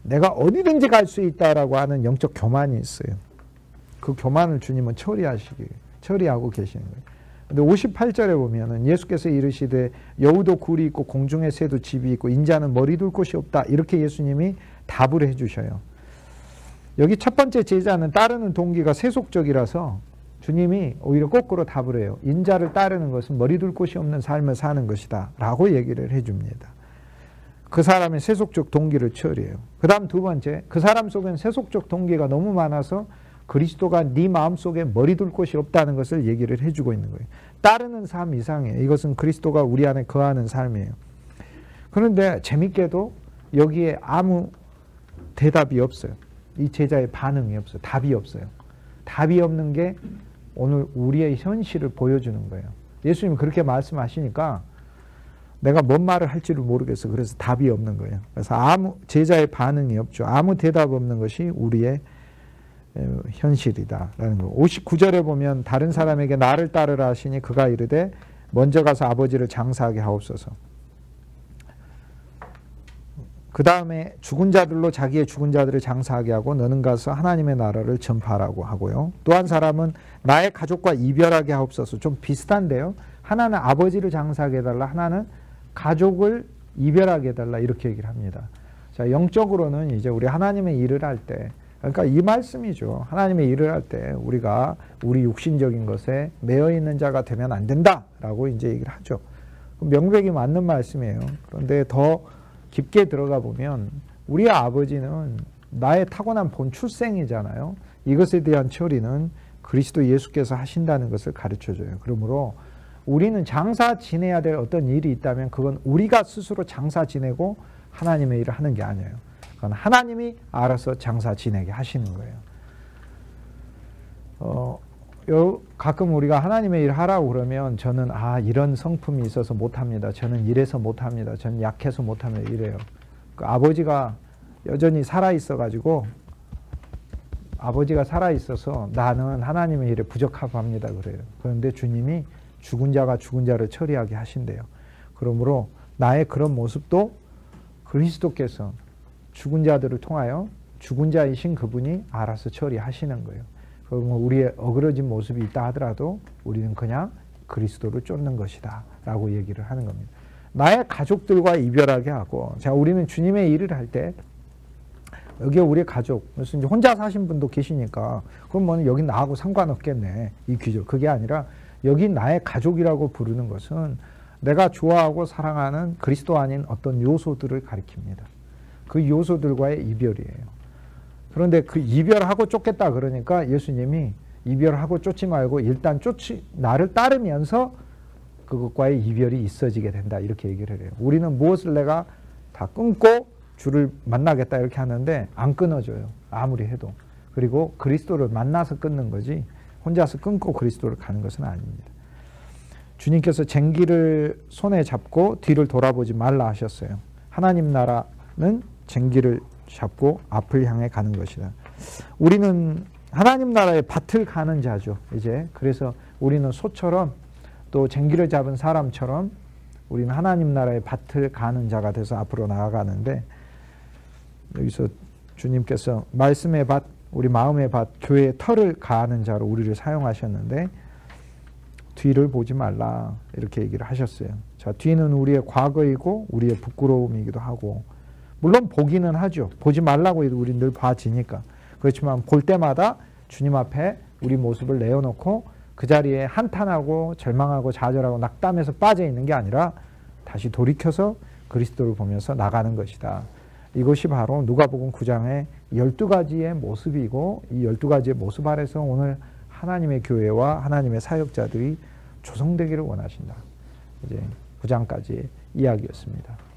A: 내가 어디든지 갈 수 있다라고 하는 영적 교만이 있어요. 그 교만을 주님은 처리하고 계시는 거예요. 근데 58절에 보면은 예수께서 이르시되 여우도 굴이 있고 공중의 새도 집이 있고 인자는 머리 둘 곳이 없다. 이렇게 예수님이 답을 해주셔요. 여기 첫 번째 제자는 따르는 동기가 세속적이라서 주님이 오히려 거꾸로 답을 해요. 인자를 따르는 것은 머리 둘 곳이 없는 삶을 사는 것이다 라고 얘기를 해줍니다. 그 사람의 세속적 동기를 처리해요. 그 다음 두 번째, 그 사람 속엔 세속적 동기가 너무 많아서 그리스도가 네 마음속에 머리 둘 곳이 없다는 것을 얘기를 해주고 있는 거예요. 따르는 삶 이상이에요. 이것은 그리스도가 우리 안에 거하는 삶이에요. 그런데 재밌게도 여기에 아무 대답이 없어요. 이 제자의 반응이 없어요. 답이 없어요. 답이 없는 게 오늘 우리의 현실을 보여주는 거예요. 예수님이 그렇게 말씀하시니까 내가 뭔 말을 할지를 모르겠어. 그래서 답이 없는 거예요. 그래서 제자의 반응이 없죠. 아무 대답 없는 것이 우리의 현실이다라는 거. 59절에 보면 다른 사람에게 나를 따르라 하시니 그가 이르되 먼저 가서 아버지를 장사하게 하옵소서. 그 다음에 죽은 자들로 자기의 죽은 자들을 장사하게 하고 너는 가서 하나님의 나라를 전파하라고 하고요. 또 한 사람은 나의 가족과 이별하게 하옵소서. 좀 비슷한데요. 하나는 아버지를 장사하게 해달라, 하나는 가족을 이별하게 해달라, 이렇게 얘기를 합니다. 자, 영적으로는 이제 우리 하나님의 일을 할 때 그러니까 이 말씀이죠. 하나님의 일을 할 때 우리가 우리 육신적인 것에 매여 있는 자가 되면 안 된다라고 이제 얘기를 하죠. 명백히 맞는 말씀이에요. 그런데 더 깊게 들어가 보면 우리 아버지는 나의 타고난 본 출생이잖아요. 이것에 대한 처리는 그리스도 예수께서 하신다는 것을 가르쳐줘요. 그러므로 우리는 장사 지내야 될 어떤 일이 있다면 그건 우리가 스스로 장사 지내고 하나님의 일을 하는 게 아니에요. 그건 하나님이 알아서 장사 지내게 하시는 거예요. 가끔 우리가 하나님의 일을 하라고 그러면 저는 이런 성품이 있어서 못합니다. 저는 이래서 못합니다. 저는 약해서 못합니다. 이래요. 그 아버지가 여전히 살아있어가지고 아버지가 살아있어서 나는 하나님의 일에 부적하고 합니다. 그래요. 그런데 주님이 죽은 자가 죽은 자를 처리하게 하신대요. 그러므로 나의 그런 모습도 그리스도께서 죽은 자들을 통하여 죽은 자이신 그분이 알아서 처리하시는 거예요. 그러면 우리의 어그러진 모습이 있다 하더라도 우리는 그냥 그리스도를 쫓는 것이다 라고 얘기를 하는 겁니다. 나의 가족들과 이별하게 하고, 자, 우리는 주님의 일을 할 때 여기에 우리의 가족, 무슨 이제 혼자 사신 분도 계시니까 그럼 뭐 여기 나하고 상관없겠네 이 귀족. 그게 아니라 여기 나의 가족이라고 부르는 것은 내가 좋아하고 사랑하는 그리스도 아닌 어떤 요소들을 가리킵니다. 그 요소들과의 이별이에요. 그런데 그 이별하고 쫓겠다 그러니까 예수님이 이별하고 쫓지 말고 일단 나를 따르면서 그것과의 이별이 있어지게 된다 이렇게 얘기를 해요. 우리는 무엇을 내가 다 끊고 주를 만나겠다 이렇게 하는데 안 끊어져요. 아무리 해도. 그리고 그리스도를 만나서 끊는 거지 혼자서 끊고 그리스도를 가는 것은 아닙니다. 주님께서 쟁기를 손에 잡고 뒤를 돌아보지 말라 하셨어요. 하나님 나라는 쟁기를 잡고 앞을 향해 가는 것이다. 우리는 하나님 나라의 밭을 가는 자죠. 이제 그래서 우리는 소처럼 또 쟁기를 잡은 사람처럼 우리는 하나님 나라의 밭을 가는 자가 돼서 앞으로 나아가는데 여기서 주님께서 말씀의 밭, 우리 마음의 밭, 교회의 털을 가하는 자로 우리를 사용하셨는데 뒤를 보지 말라 이렇게 얘기를 하셨어요. 자, 뒤는 우리의 과거이고 우리의 부끄러움이기도 하고 물론 보기는 하죠. 보지 말라고 해도 우리 늘 봐지니까. 그렇지만 볼 때마다 주님 앞에 우리 모습을 내어놓고 그 자리에 한탄하고 절망하고 좌절하고 낙담해서 빠져 있는 게 아니라 다시 돌이켜서 그리스도를 보면서 나가는 것이다. 이것이 바로 누가복음 9장의 12가지의 모습이고 이 12가지의 모습 아래서 오늘 하나님의 교회와 하나님의 사역자들이 조성되기를 원하신다. 이제 9장까지의 이야기였습니다.